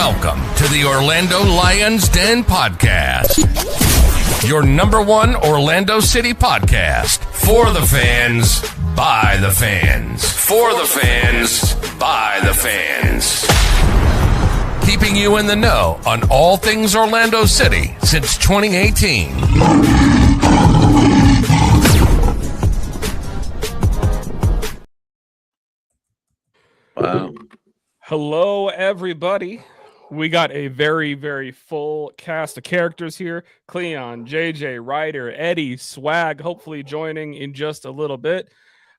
Welcome to the Orlando Lions Den podcast, your number one Orlando City podcast. For the fans, by the fans. For the fans, by the fans. Keeping you in the know on all things Orlando City since 2018. Wow. Hello, everybody. We got a very, very full cast of characters here. Cleon, JJ, Ryder, Eddie, Swag, hopefully joining in just a little bit.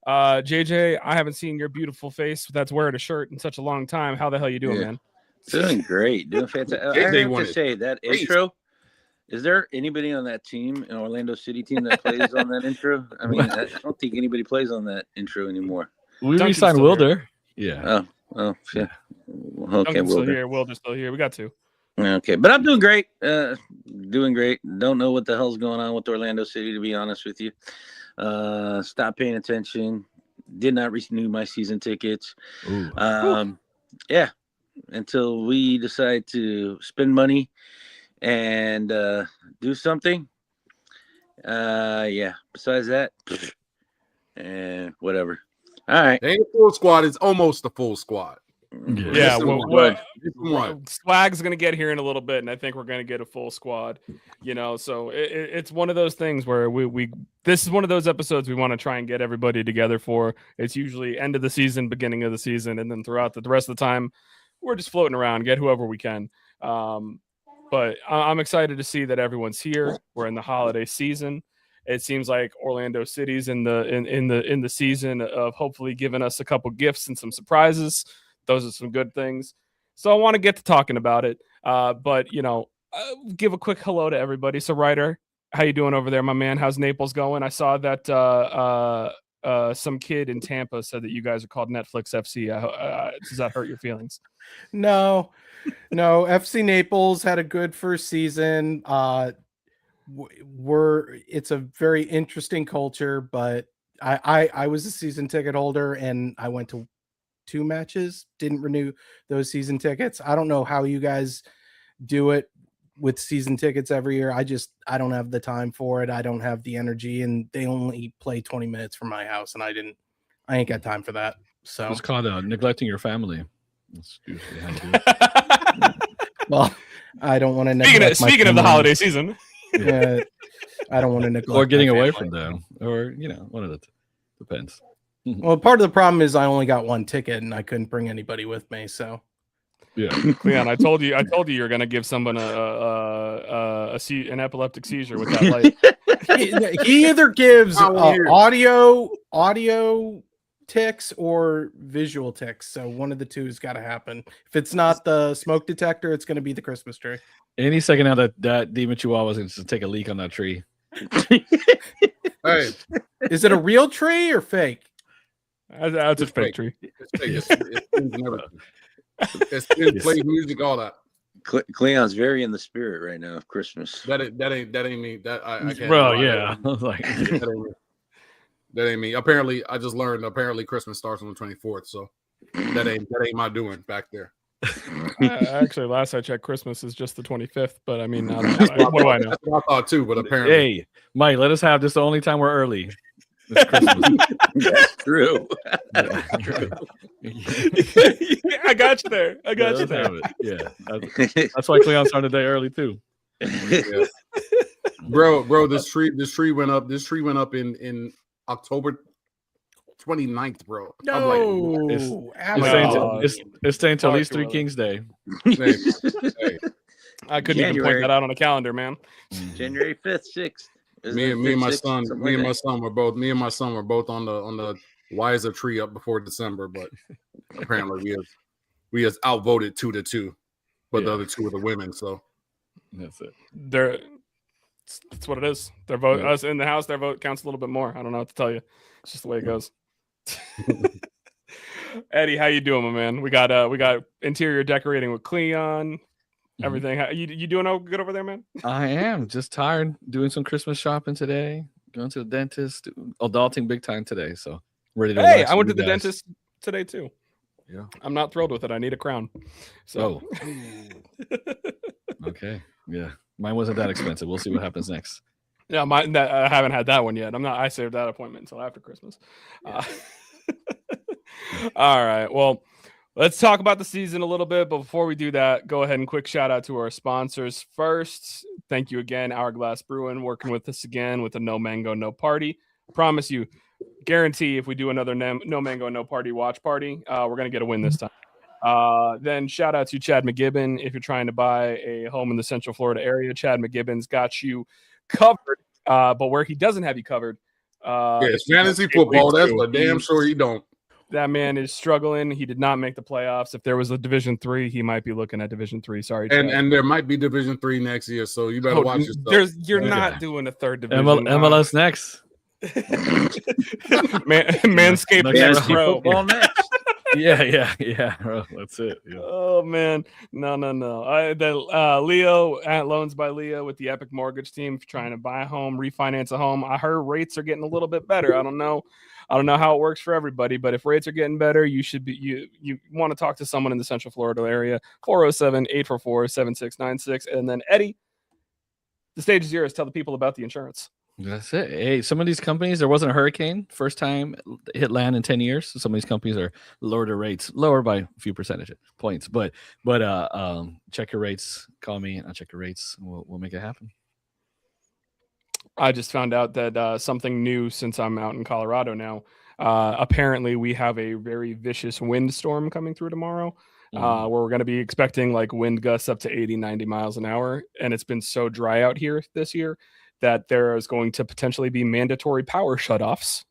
JJ, I haven't seen your beautiful face that's wearing a shirt in such a long time. How the hell you doing, man? Doing great. Doing fantastic. I have to say, that intro, is there anybody on that team, an Orlando City team, that plays on that intro? I mean, I don't think anybody plays on that intro anymore. We re-signed Wilder. Yeah. Oh, yeah. Okay, Wilder's still here. We got two. Okay, but I'm doing great. Doing great. Don't know what the hell's going on with Orlando City, to be honest with you. Stopped paying attention. Did not renew my season tickets. Yeah, until we decide to spend money and do something. Yeah. Besides that, and whatever. All right. It ain't a full squad. It's almost a full squad. Yeah. Swag's going to get here in a little bit, and I think we're going to get a full squad. So it's one of those things where this is one of those episodes we want to try and get everybody together for. It's usually end of the season, beginning of the season, and then throughout the rest of the time, we're just floating around, get whoever we can. But I'm excited to see that everyone's here. We're in the holiday season. It seems like Orlando City's in the season of hopefully giving us a couple gifts and some surprises. Those are some good things. So I want to get to talking about it. But give a quick hello to everybody. So Ryder, how you doing over there, my man? How's Naples going? I saw that some kid in Tampa said that you guys are called Netflix FC. Does that hurt your feelings? No. FC Naples had a good first season. It's a very interesting culture, but I was a season ticket holder and I went to 2 matches, didn't renew those season tickets. I don't know how you guys do it with season tickets every year. I don't have the time for it. I don't have the energy, and they only play 20 minutes from my house, and I ain't got time for that. So it's called neglecting your family. That's usually how you do it. Well, I don't want to neglect speaking of the holiday season. I don't want to neglect or getting away from them, or one of the depends. Well, part of the problem is I only got 1 ticket and I couldn't bring anybody with me. So yeah, Leon, I told you you're gonna give someone an epileptic seizure with that light. He either gives audio tics or visual tics. So one of the two has got to happen. If it's not the smoke detector, it's going to be the Christmas tree. Any second now that demon chihuahua is going to take a leak on that tree. Hey, is it a real tree or fake? That's a fake tree. It's fake. Play music, all that. Cleon's very in the spirit right now of Christmas. That ain't me. That I can't. Bro, yeah. That ain't me. Apparently, I just learned. Apparently, Christmas starts on the 24th. So that ain't my doing back there. Actually, last I checked, Christmas is just the 25th. But I mean, what do I know? That's what I thought too. But apparently, hey, Mike, let us have this the only time we're early. It's Christmas. That's true. I got you there. You there. Yeah, that's why Cleon started the day early too. Yeah. Bro, this tree went up. This tree went up in October 29th, bro. No, it's staying till at least 3 Kings Day. Hey. I couldn't even point that out on a calendar, man. January 5th, 6th. Me and my son were both on the why is a tree up before December, but apparently we has outvoted 2-2, but the other 2 are the women, so that's it. That's what it is. Their vote, us in the house, their vote counts a little bit more. I don't know what to tell you. It's just the way it goes. Eddie, how you doing, my man? We got interior decorating with Cleon. Everything. You doing all good over there, man? I am just tired. Doing some Christmas shopping today. Going to the dentist. Adulting big time today. So ready to. Hey, I went to the dentist today too. Yeah. I'm not thrilled with it. I need a crown. So. Okay. Yeah. Mine wasn't that expensive. We'll see what happens next. Yeah, I haven't had that one yet. I saved that appointment until after Christmas. Yeah. All right. Well, let's talk about the season a little bit. But before we do that, go ahead and quick shout out to our sponsors. First, thank you again, Hourglass Brewing, working with us again with a No Mango, No Party. Promise you, guarantee if we do another No Mango, No Party watch party, we're going to get a win this time. Then shout out to Chad McGibbon. If you're trying to buy a home in the Central Florida area, Chad McGibbon's got you covered. But where he doesn't have you covered, it's fantasy football. That's for damn sure you don't. That man is struggling. He did not make the playoffs. If there was a Division III, he might be looking at Division III. Sorry, Chad. And there might be Division III next year, so you better watch yourself. You're not doing a third division. MLS next. Manscaped football next. Yeah. Oh, that's it. Yeah. Oh man, no. Leo at Loans by Leo with the Epic Mortgage Team trying to buy a home, refinance a home. I heard rates are getting a little bit better. I don't know how it works for everybody, but if rates are getting better, you should be you want to talk to someone in the Central Florida area. 407-844-7696, and then Eddie, the stage is yours. Tell the people about the insurance. That's it. Hey, some of these companies, there wasn't a hurricane first time hit land in 10 years. So some of these companies are lower their rates, lower by a few percentage points. But check your rates. Call me. I'll check your rates. We'll make it happen. I just found out that something new since I'm out in Colorado now. Apparently, we have a very vicious windstorm coming through tomorrow. Where we're going to be expecting like wind gusts up to 80, 90 miles an hour. And it's been so dry out here this year that there is going to potentially be mandatory power shutoffs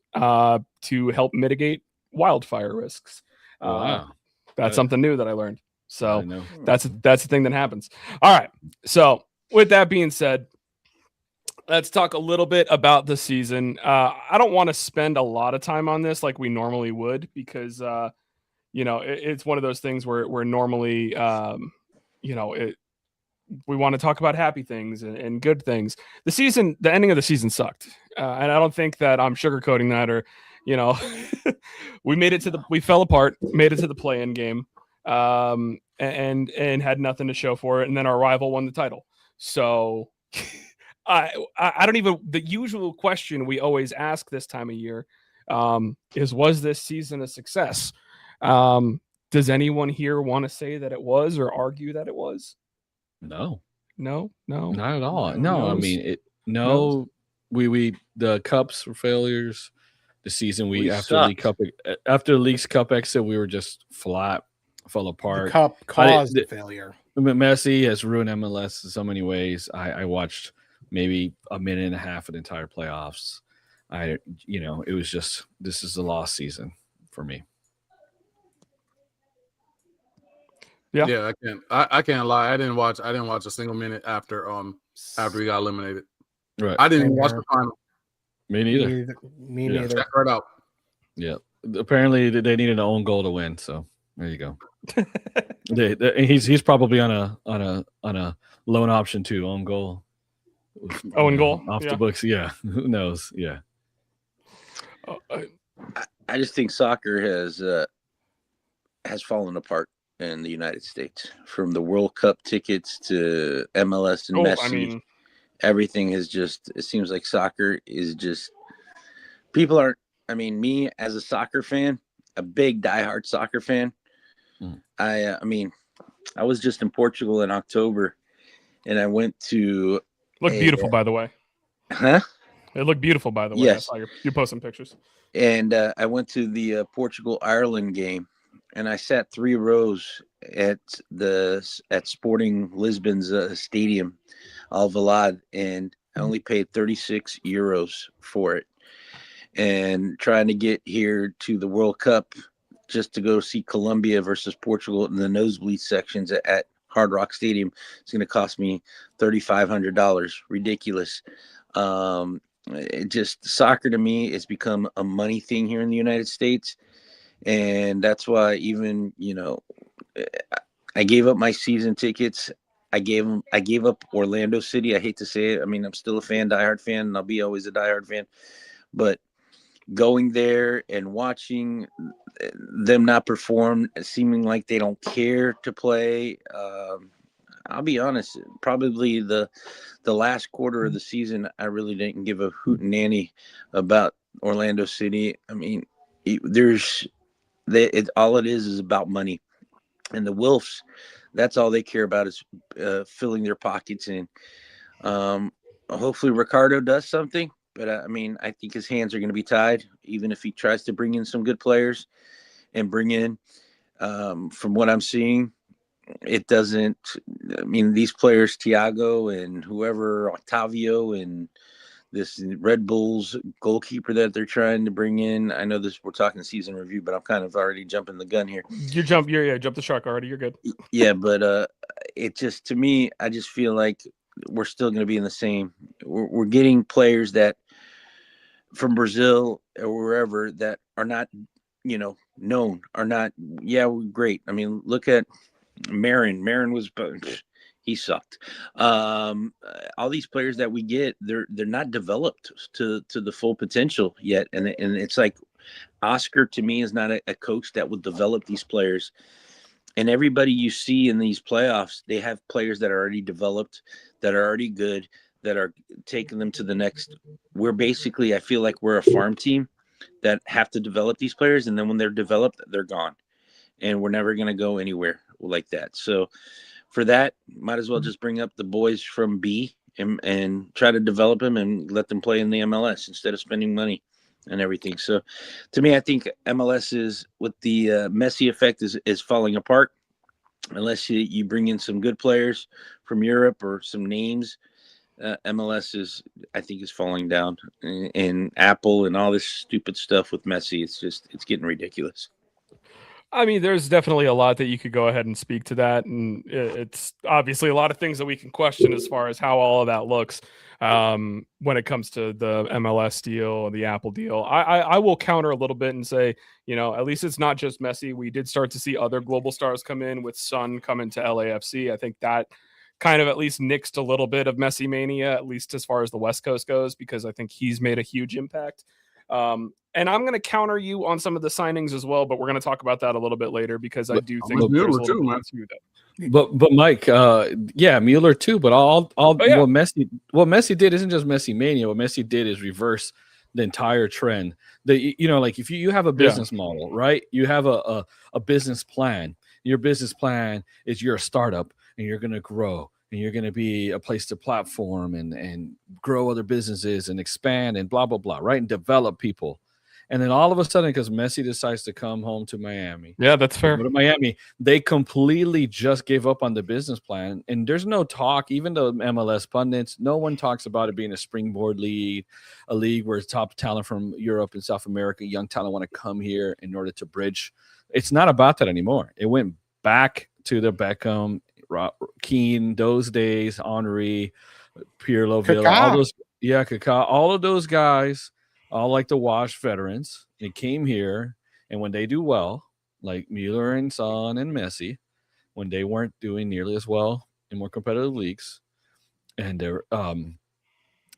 to help mitigate wildfire risks. Wow. That's something new that I learned. So that's the thing that happens. All right. So with that being said, let's talk a little bit about the season. I don't want to spend a lot of time on this like we normally would because, it's one of those things where normally, we want to talk about happy things and good things. The ending of the season sucked. And I don't think that I'm sugarcoating that or, we fell apart, made it to the play-in game, and had nothing to show for it. And then our rival won the title. So I don't even, the usual question we always ask this time of year is, was this season a success? Does anyone here want to say that it was or argue that it was? No, not at all. No, I mean, we the cups were failures. The season after League's Cup exit, we were just flat, fell apart. The cup caused failure. Messi has ruined MLS in so many ways. I watched maybe a minute and a half of the entire playoffs. It was just, this is the lost season for me. Yeah, I can't lie. I didn't watch a single minute after we got eliminated. Right. I didn't even watch the final. Me neither. Me neither. Check right out. Yeah. Apparently they needed an own goal to win, so there you go. He's probably on a loan option too, own goal. Own goal off the books. Yeah. Who knows? Yeah. I just think soccer has fallen apart in the United States, from the World Cup tickets to MLS and Messi. Everything is just, it seems like soccer is just, people aren't, me as a soccer fan, a big diehard soccer fan. I was just in Portugal in October and I went to beautiful, by the way. Huh? It looked beautiful, by the way. Yes. I saw you posting pictures. And I went to the Portugal-Ireland game. And I sat 3 rows at Sporting Lisbon's stadium, Alvalade, and I only paid 36 euros for it. And trying to get here to the World Cup just to go see Colombia versus Portugal in the nosebleed sections at Hard Rock Stadium, it's going to cost me $3,500. Ridiculous. Soccer to me has become a money thing here in the United States. And that's why even, I gave up my season tickets. I gave up Orlando City. I hate to say it. I'm still a diehard fan, and I'll be always a diehard fan. But going there and watching them not perform, seeming like they don't care to play. I'll be honest, probably the last quarter of the season, I really didn't give a hoot and nanny about Orlando City. I mean, all it is about money, and the Wolves, that's all they care about is filling their pockets in. Hopefully Ricardo does something, but I mean, I think his hands are going to be tied, even if he tries to bring in some good players and bring in, from what I'm seeing, it doesn't. I mean, these players, Thiago and whoever, Octavio, and this Red Bulls goalkeeper that they're trying to bring in. I know we're talking season review, but I'm kind of already jumping the gun here. Jump the shark already. You're good. Yeah, but it just, to me, I just feel like we're still going to be in the same. We're getting players that from Brazil or wherever that are not, known, are not. Yeah, we're great. I mean, look at Marin. Marin was, he sucked. All these players that we get, they're not developed to the full potential yet, and it's like Oscar to me is not a coach that will develop these players. And everybody you see in these playoffs, they have players that are already developed, that are already good, that are taking them to the next. We're basically, I feel like we're a farm team that have to develop these players, and then when they're developed, they're gone, and we're never going to go anywhere like that. So for that, might as well just bring up the boys from B and try to develop them and let them play in the MLS instead of spending money and everything. So to me, I think MLS is, with the Messi effect, is falling apart unless you bring in some good players from Europe or some names. MLS I think is falling down, and Apple and all this stupid stuff with Messi. It's getting ridiculous. I mean, there's definitely a lot that you could go ahead and speak to that, and it's obviously a lot of things that we can question as far as how all of that looks when it comes to the MLS deal, the Apple deal. I will counter a little bit and say, at least it's not just Messi. We did start to see other global stars come in, with Son coming to LAFC. I think that kind of at least nixed a little bit of Messi mania, at least as far as the West Coast goes, because I think he's made a huge impact. And I'm going to counter you on some of the signings as well, but we're going to talk about that a little bit later, because I do think Mueller too, man. But Mike, yeah, Mueller too. But what Messi did isn't just Messi mania. What Messi did is reverse the entire trend. Like if you have a business model, right? You have a business plan. Your business plan is you're a startup and you're going to grow, and you're going to be a place to platform and grow other businesses and expand and blah, blah, blah, right? And develop people. And then all of a sudden, because Messi decides to come home to Miami. Yeah, that's fair. Go to Miami, they completely just gave up on the business plan. And there's no talk, even though MLS pundits, no one talks about it being a springboard league, a league where top talent from Europe and South America, young talent want to come here in order to bridge. It's not about that anymore. It went back to the Beckham, Keane, those days, Henry, Pirlo, Villa, all those, Kaká, all of those guys, all like the washed veterans. They came here, and when they do well, like Mueller and Son and Messi, when they weren't doing nearly as well in more competitive leagues, and they're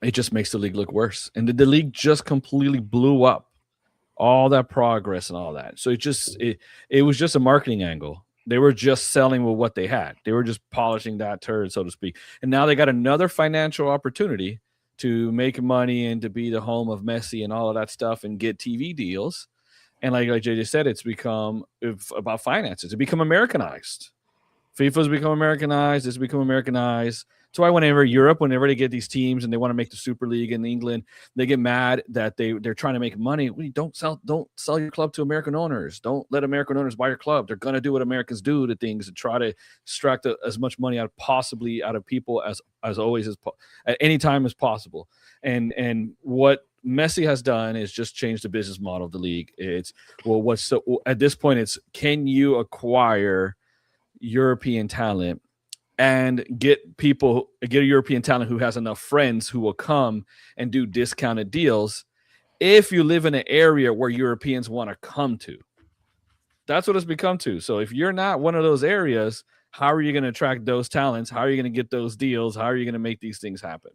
it just makes the league look worse. And the league just completely blew up, all that progress and all that. So it was just a marketing angle. They were just selling with what they had. They were just polishing that turd, so to speak. And now they got another financial opportunity to make money and to be the home of Messi and all of that stuff and get TV deals. And like JJ said, it's about finances. It's become Americanized. FIFA's become Americanized. It's become Americanized. That's why whenever they get these teams and they want to make the Super League in England, they get mad that they're trying to make money. Don't sell your club to American owners. Don't let American owners buy your club. They're gonna do what Americans do to things and try to extract as much money out of people as always at any time as possible. And what Messi has done is just change the business model of the league. At this point, it's, can you acquire European talent and get a European talent who has enough friends who will come and do discounted deals if you live in an area where Europeans want to come to. That's what it's become to. So if you're not one of those areas, how are you going to attract those talents? How are you going to get those deals? How are you going to make these things happen?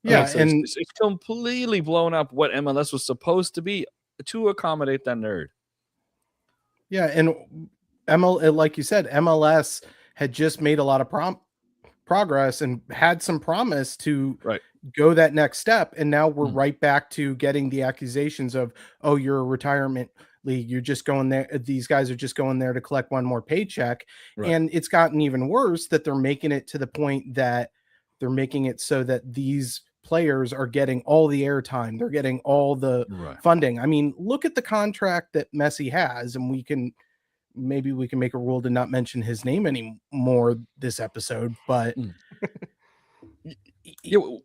Yeah, so and it's completely blown up what MLS was supposed to be to accommodate that nerd. Yeah, and like you said, MLS had just made a lot of progress and had some promise to go that next step, and now we're right back to getting the accusations of, oh, you're a retirement league, you're just going there, these guys are just going there to collect one more paycheck. And it's gotten even worse that they're making it to the point that they're making it so that these players are getting all the airtime, they're getting all the funding. I mean, look at the contract that Messi has, and maybe we can make a rule to not mention his name anymore this episode, but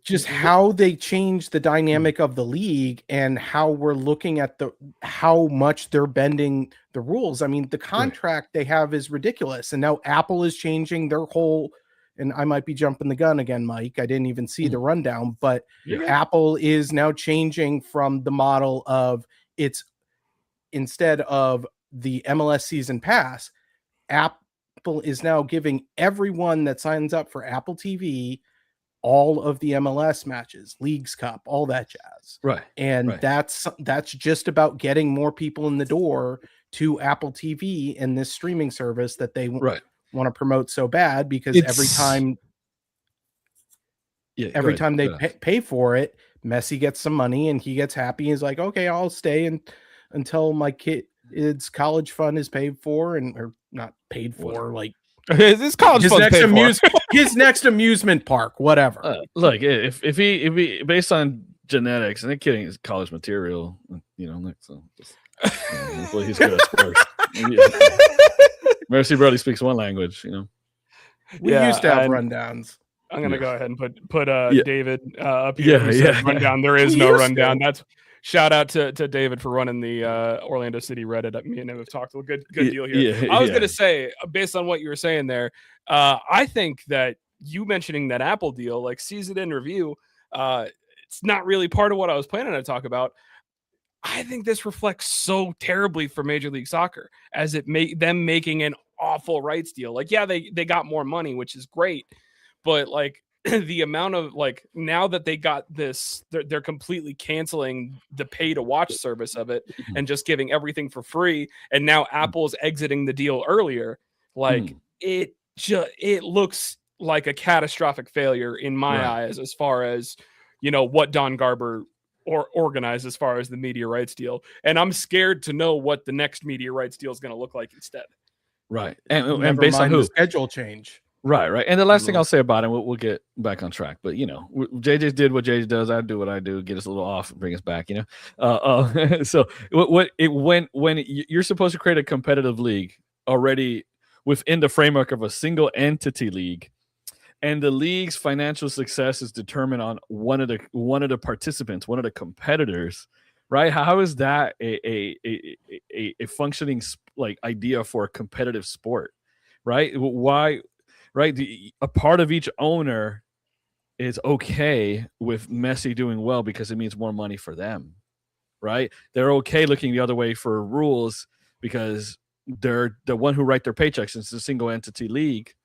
just how they changed the dynamic of the league and how we're looking at how much they're bending the rules. I mean, the contract they have is ridiculous. And now Apple is changing their whole, and I might be jumping the gun again, Mike, I didn't even see the rundown, but Apple is now changing from the model of it's instead of the MLS season pass, Apple is now giving everyone that signs up for Apple TV all of the MLS matches, Leagues Cup, all that jazz. And that's just about getting more people in the door to Apple TV and this streaming service that they want to promote so bad, because every time they pay for it, Messi gets some money and he gets happy. He's like, okay, I'll stay until my kid's college fund is paid for, or not paid for, like his college his next amusement park, whatever. Look, if he based on genetics, and they're kidding, his college material, so hopefully he's good at sports. Mercy barely speaks one language, We used to have rundowns. I'm gonna go ahead and put David up here. Rundown. There is no rundown. That's shout out to David for running the Orlando City Reddit. Me and him have talked a good deal here. I was gonna say, based on what you were saying there, I think that you mentioning that Apple deal, like season in review, it's not really part of what I was planning to talk about. I think this reflects so terribly for Major League Soccer as them making an awful rights deal. Like, yeah, they got more money, which is great, but like the amount of now that they got this, they're completely canceling the pay to watch service of it and just giving everything for free. And now Apple's exiting the deal earlier. It looks like a catastrophic failure in my eyes, as far as what Don Garber organized as far as the media rights deal. And I'm scared to know what the next media rights deal is going to look like instead. And based on who? The schedule change. Right. And the last thing I'll say about it, we'll get back on track. But JJ did what JJ does. I do what I do. Get us a little off, bring us back. So when you're supposed to create a competitive league already within the framework of a single entity league, and the league's financial success is determined on one of the participants, one of the competitors, right? How is that a functioning idea for a competitive sport, right? Why? Right, a part of each owner is okay with Messi doing well because it means more money for them, right? They're okay looking the other way for rules because they're the one who write their paychecks. Since it's a single entity league,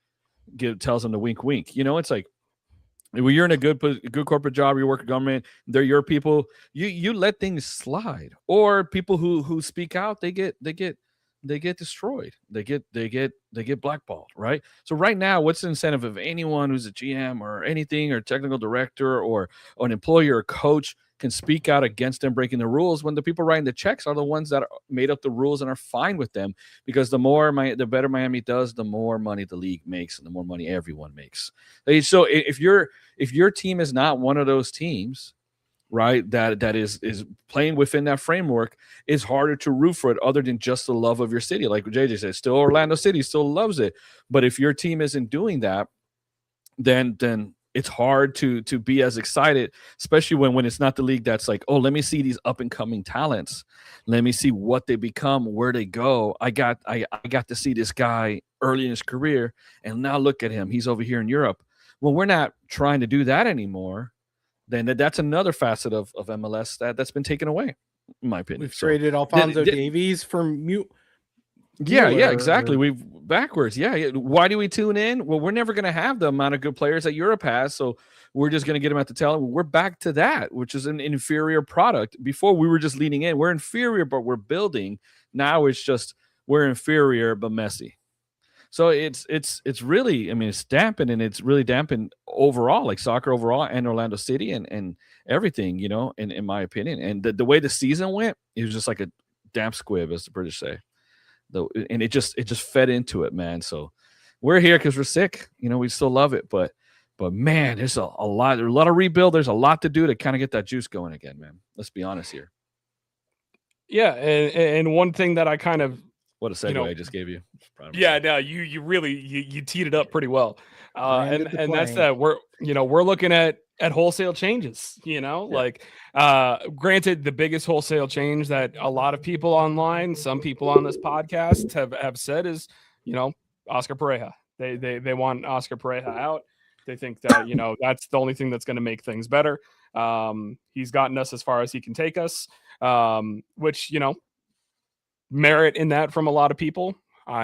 tells them to wink, wink. It's like when you're in a good corporate job, you work at government, they're your people. You let things slide, or people who speak out, they get destroyed. They get blackballed, right? So right now, what's the incentive of anyone who's a GM or anything, or technical director, or an employer or coach can speak out against them breaking the rules, when the people writing the checks are the ones that made up the rules and are fine with them? Because the better Miami does, the more money the league makes, and the more money everyone makes. So if your team is not one of those teams, right, that is playing within that framework, is harder to root for it, other than just the love of your city. Like JJ said, still Orlando City still loves it. But if your team isn't doing that, then it's hard to be as excited, especially when it's not the league that's like, oh, let me see these up and coming talents. Let me see what they become, where they go. I got to see this guy early in his career, and now look at him. He's over here in Europe. Well, we're not trying to do that anymore. Then that's another facet of MLS that's been taken away, in my opinion. We've traded Alphonso Davies for Yeah, exactly. We've backwards. Yeah. Why do we tune in? Well, we're never going to have the amount of good players that Europe has, so we're just going to get them at the tail. We're back to that, which is an inferior product. Before, we were just leaning in. We're inferior, but we're building. Now it's just we're inferior but messy. So it's really, I mean, it's dampened, and it's really dampened overall, like soccer overall and Orlando City and everything, you know, in my opinion. And the way the season went, it was just like a damp squib, as the British say. And it just fed into it, man. So we're here because we're sick. You know, we still love it, but man, there's a lot of rebuild. There's a lot to do to kind of get that juice going again, man. Let's be honest here. Yeah, and one thing that I kind of, what a segue I just gave you. Yeah, no, you really you teed it up pretty well. And that's that we're looking at wholesale changes, you know, like granted, the biggest wholesale change that a lot of people online, some people on this podcast have said is, you know, Oscar Pareja. They want Oscar Pareja out. They think that, you know, that's the only thing that's going to make things better. He's gotten us as far as he can take us, which, you know, merit in that from a lot of people.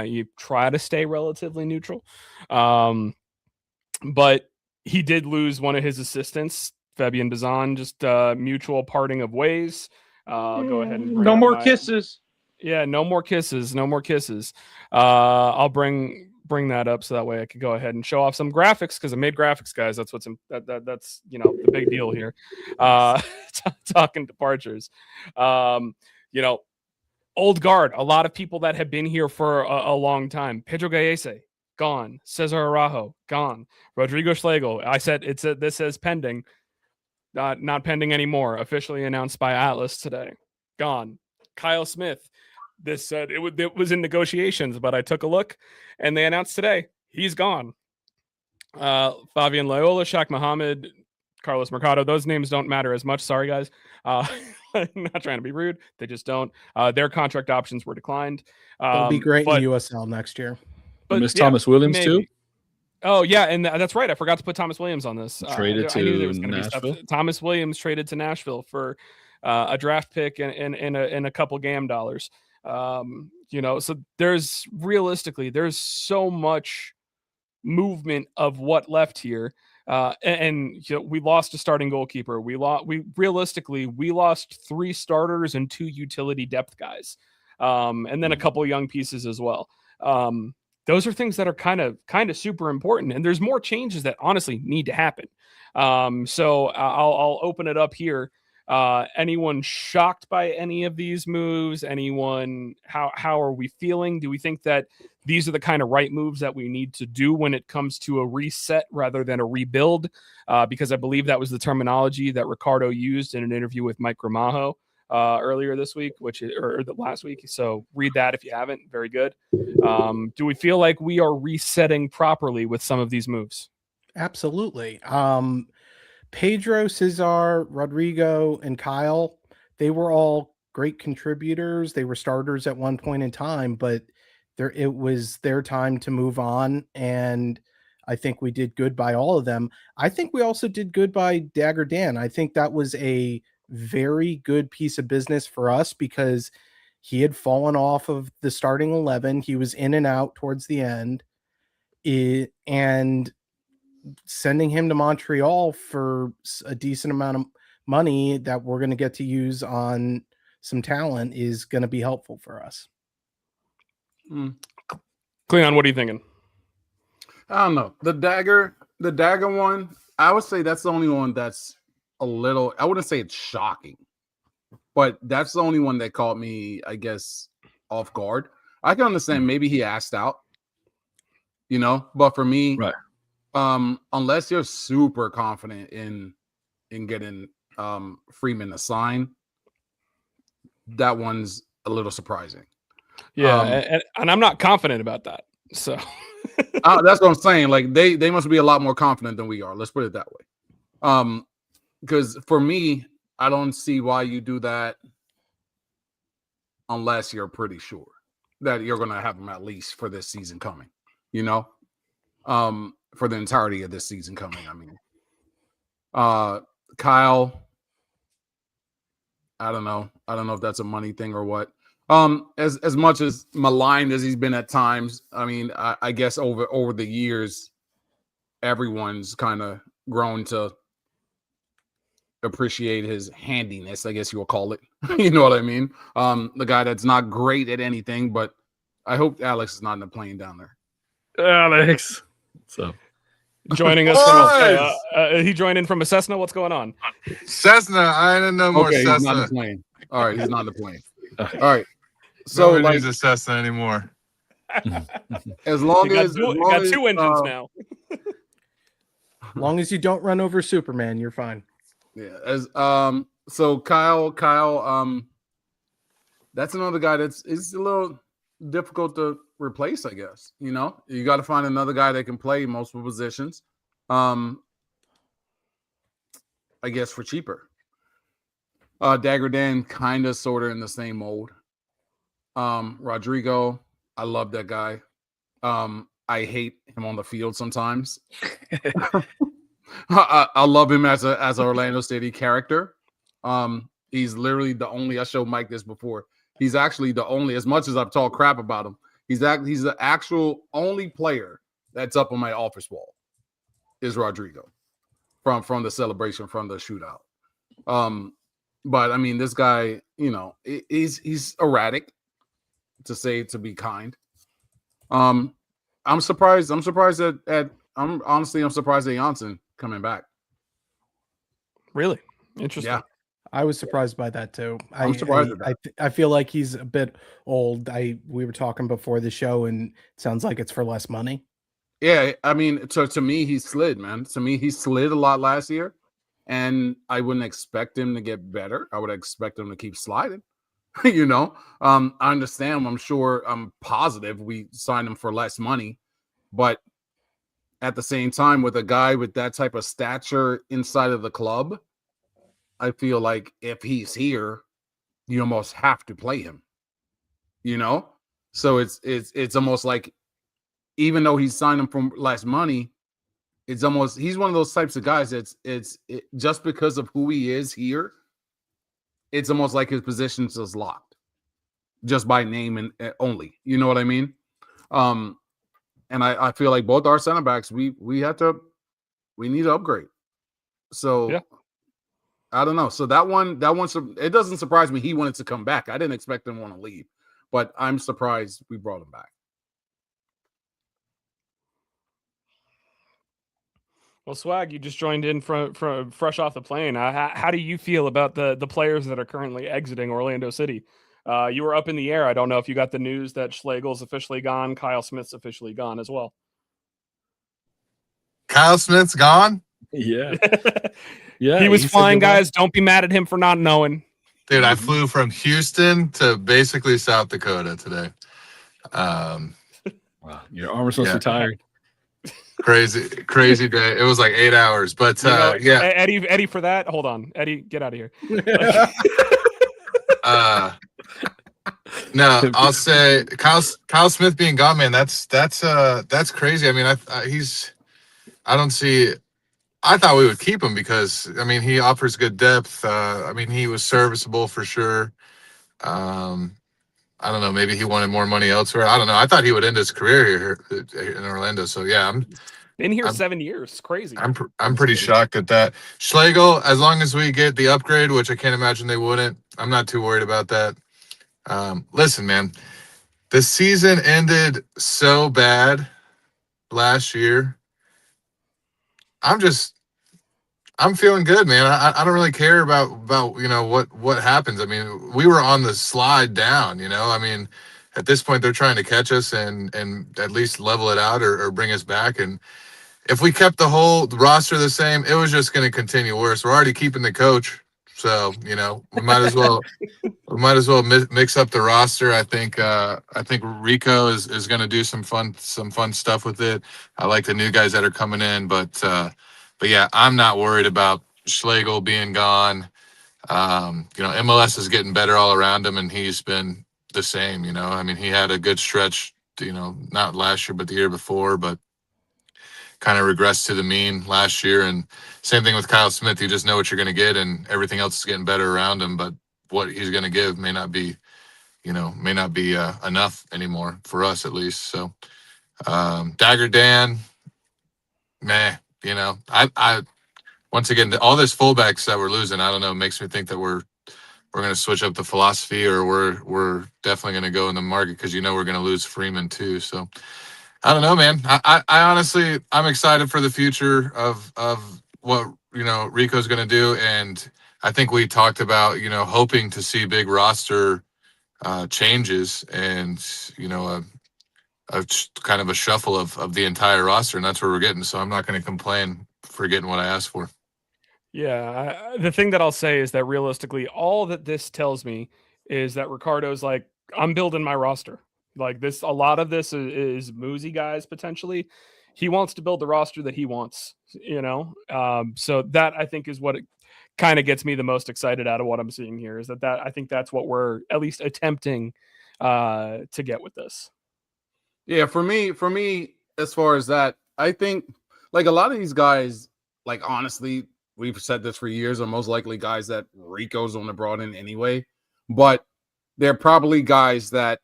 You try to stay relatively neutral. But he did lose one of his assistants, Fabian Bazan, just mutual parting of ways. Go ahead and no more kisses. Yeah, no more kisses. No more kisses. I'll bring that up so that way I could go ahead and show off some graphics, because I made graphics, guys. That's what's that's you know, the big deal here. Talking departures. You know, old guard, a lot of people that have been here for a long time. Pedro Gallese, gone. Cesar Araujo, gone. Rodrigo Schlegel, I said this says pending, not pending anymore. Officially announced by Atlas today, gone. Kyle Smith, this said it was in negotiations, but I took a look and they announced today he's gone. Fabian Loyola, Shaq Mohammed, Carlos Mercado, those names don't matter as much. Sorry, guys. Not trying to be rude. They just don't. Their contract options were declined. They'll be great in USL next year. But Miss Thomas Williams too. Oh yeah, and that's right. I forgot to put Thomas Williams on this. Traded to Nashville. Thomas Williams traded to Nashville for a draft pick and a couple GAM dollars. You know, so there's so much movement of what left here. And you know, we lost a starting goalkeeper. We lost 3 starters and 2 utility depth guys, and then a couple of young pieces as well. Those are things that are kind of super important, and there's more changes that honestly need to happen. So I'll open it up here. Anyone shocked by any of these moves? Anyone, how are we feeling? Do we think that these are the kind of right moves that we need to do when it comes to a reset rather than a rebuild? Because I believe that was the terminology that Ricardo used in an interview with Mike Gramajo earlier this week, or the last week. So read that if you haven't. Very good. Do we feel like we are resetting properly with some of these moves? Absolutely. Pedro, Cesar, Rodrigo, and Kyle, they were all great contributors. They were starters at one point in time, but it was their time to move on, and I think we did good by all of them. I think we also did good by Dagger Dan. I think that was a very good piece of business for us because he had fallen off of the starting 11. He was in and out towards the end, and sending him to Montreal for a decent amount of money that we're going to get to use on some talent is going to be helpful for us. Cleon, what are you thinking? I don't know. The dagger one, I would say that's the only one that's a little, I wouldn't say it's shocking, but that's the only one that caught me, I guess, off guard. I can understand maybe he asked out, you know, but for me, right. Unless you're super confident in getting Freeman a sign, that one's a little surprising. Yeah, and I'm not confident about that. So that's what I'm saying. Like they must be a lot more confident than we are. Let's put it that way. Because for me, I don't see why you do that unless you're pretty sure that you're going to have him at least for this season coming. You know. For the entirety of this season coming, I mean. Kyle, I don't know if that's a money thing or what. As much as maligned as he's been at times, I mean, I guess over the years, everyone's kind of grown to appreciate his handiness, I guess you will call it. You know what I mean? The guy that's not great at anything, but I hope Alex is not in the plane down there. Alex. So joining us from he joined in from a Cessna. What's going on? Cessna. I didn't know more Okay, Cessna. he's not in the plane. All right, he's not in the plane. All right. So Nobody needs a Cessna anymore. as long as got two engines now. As long as you don't run over Superman, you're fine. Yeah. So Kyle, that's another guy it's a little difficult to replace, I guess. You know, you got to find another guy that can play multiple positions. I guess for cheaper. Dagger Dan kind of sort of in the same mold. Rodrigo, I love that guy. I hate him on the field sometimes. I love him as an Orlando City character. He's literally the only. I showed Mike this before. He's actually the only. As much as I've talked crap about him, he's the actual only player that's up on my office wall. Is Rodrigo from the celebration, from the shootout. But I mean, this guy, you know, he's erratic, to be kind. I'm surprised. I'm surprised I'm surprised at Janssen coming back. Really interesting. Yeah, I was surprised by that too. I'm surprised at that. I feel like he's a bit old. We were talking before the show, and it sounds like it's for less money. Yeah, I mean, to me, he slid, man. To me, he slid a lot last year, and I wouldn't expect him to get better. I would expect him to keep sliding. You know, I understand. I'm positive we signed him for less money, but at the same time, with a guy with that type of stature inside of the club, I feel like if he's here, you almost have to play him. You know, so it's almost like, even though he's signed him for less money, it's almost, he's one of those types of guys that's just because of who he is here, it's almost like his position's just locked just by name and only. You know what I mean? And I feel like both our center backs, we need to upgrade. So yeah. I don't know. So that one, it doesn't surprise me he wanted to come back. I didn't expect him to want to leave, but I'm surprised we brought him back. Well, Swag, you just joined in from fresh off the plane. How do you feel about the players that are currently exiting Orlando City? You were up in the air. I don't know if you got the news that Schlegel's officially gone. Kyle Smith's officially gone as well. Kyle Smith's gone? Yeah. Yeah. He was flying, guys. Don't be mad at him for not knowing. Dude, I flew from Houston to basically South Dakota today. Wow, your arm was supposed to be tired. Crazy day. It was like 8 hours, but yeah. Eddie, for that, hold on. Eddie, get out of here. No, I'll say Kyle Smith being gone, man. That's crazy. I mean, I thought we would keep him because I mean he offers good depth. I mean he was serviceable for sure. I don't know. Maybe he wanted more money elsewhere. I don't know. I thought he would end his career here in Orlando. So yeah, been here 7 years. It's crazy. I'm pretty shocked at that. Schlegel, as long as we get the upgrade, which I can't imagine they wouldn't, I'm not too worried about that. Listen, man, the season ended so bad last year. I'm feeling good, man. I don't really care about you know what happens. I mean, we were on the slide down, you know. I mean, at this point they're trying to catch us and at least level it out or bring us back. And if we kept the whole roster the same, it was just going to continue worse. We're already keeping the coach, so you know we might as well mix up the roster. I think Rico is going to do some fun stuff with it. I like the new guys that are coming in, but yeah, I'm not worried about Schlegel being gone. You know, MLS is getting better all around him, and he's been the same. You know, I mean, he had a good stretch. You know, not last year, but the year before, but kind of regressed to the mean last year. And same thing with Kyle Smith. You just know what you're going to get, and everything else is getting better around him. But what he's going to give may not be enough anymore for us, at least. So, Dagger Dan, meh. You know, I once again, all this fullbacks that we're losing, I don't know, makes me think that we're to switch up the philosophy, or we're definitely going to go in the market because we're going to lose Freeman too. So I don't know, man. I honestly, I'm excited for the future of what Rico's going to do, and I think we talked about hoping to see big roster changes and kind of a shuffle of the entire roster, and that's where we're getting. So I'm not going to complain for getting what I asked for. Yeah, the thing that I'll say is that realistically, all that this tells me is that Ricardo's like, I'm building my roster. Like this, a lot of this is Moosey guys potentially. He wants to build the roster that he wants, So that I think is what it kind of gets me the most excited out of what I'm seeing here. Is that I think that's what we're at least attempting to get with this. Yeah, for me, as far as that, I think like a lot of these guys, like honestly, we've said this for years, are most likely guys that Rico's on the brought in anyway, but they're probably guys that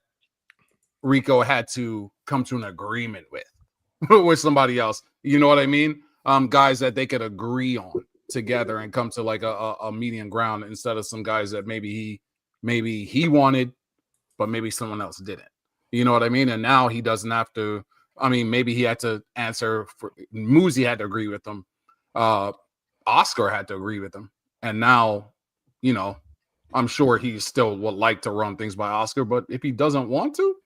Rico had to come to an agreement with somebody else. You know what I mean? Guys that they could agree on together and come to like a median ground instead of some guys that maybe he wanted, but maybe someone else didn't. You know what I mean? And now he doesn't have to. I mean, maybe he had to answer for Moosey had to agree with them. Oscar had to agree with him. And now, I'm sure he still would like to run things by Oscar, but if he doesn't want to,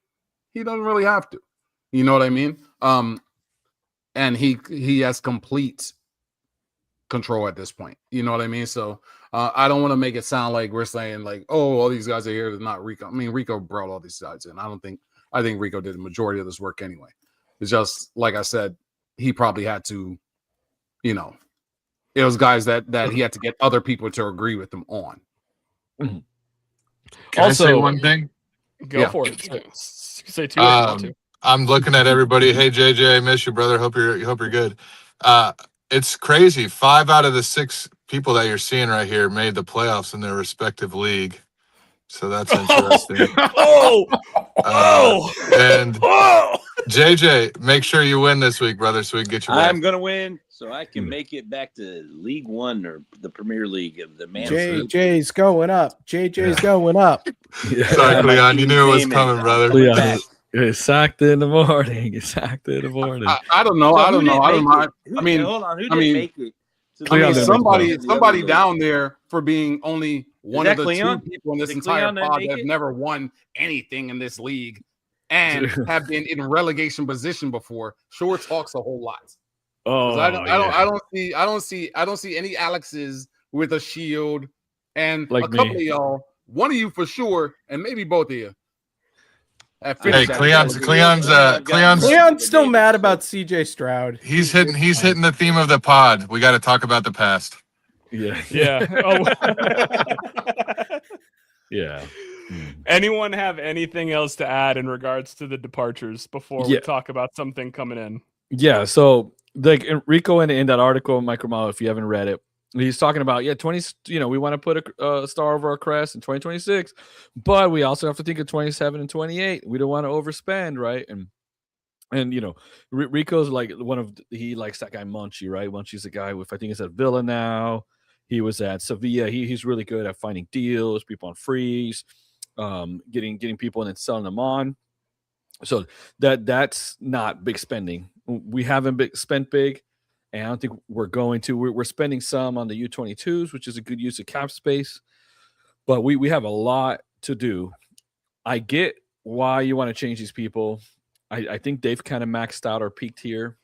he doesn't really have to. You know what I mean? And he has complete control at this point. You know what I mean? So I don't want to make it sound like we're saying like, oh, all these guys are here to not Rico. I mean, Rico brought all these guys in. I think Rico did the majority of this work anyway. It's just like I said, he probably had to, it was guys that he had to get other people to agree with him on. Can also, I say one thing? Go for it. Say two if you want to. I'm looking at everybody. Hey JJ, I miss you, brother. Hope you're good. It's crazy. 5 out of the 6 people that you're seeing right here made the playoffs in their respective league. So that's interesting. And JJ, make sure you win this week, brother, so we can get you back. I'm gonna win, so I can make it back to League One or the Premier League of the man. JJ's going up. JJ's going up. Sorry, Leon, you knew it was coming, brother. Leon, get sacked in the morning. Get sacked in the morning. I don't know. So I don't know. I don't know. I mean, hold on. Who didn't make it? Somebody down there for being only one of the Cleon? 2 people in this entire pod that have never won anything in this league and have been in relegation position before. Sure talks a whole lot. I don't see any Alexes with a shield, and like a couple of y'all, one of you for sure, and maybe both of you. Hey, Cleon's still mad about CJ Stroud. He's hitting the theme of the pod. We got to talk about the past. Yeah. Yeah. Anyone have anything else to add in regards to the departures before we talk about something coming in? Yeah. So like Rico in that article, Micromile, if you haven't read it, he's talking about 20. We want to put a star over our crest in 2026, but we also have to think of 27 and 28. We don't want to overspend, right? And Rico's like he likes that guy Munchie, right? Munchie's a guy with I think he's at Villa now. He was at Sevilla. He's really good at finding deals, people on freeze, getting people and then selling them on. So that's not big spending. We haven't spent big. And I don't think we're going to. We're spending some on the U22s, which is a good use of cap space. But we have a lot to do. I get why you want to change these people. I think they've kind of maxed out or peaked here.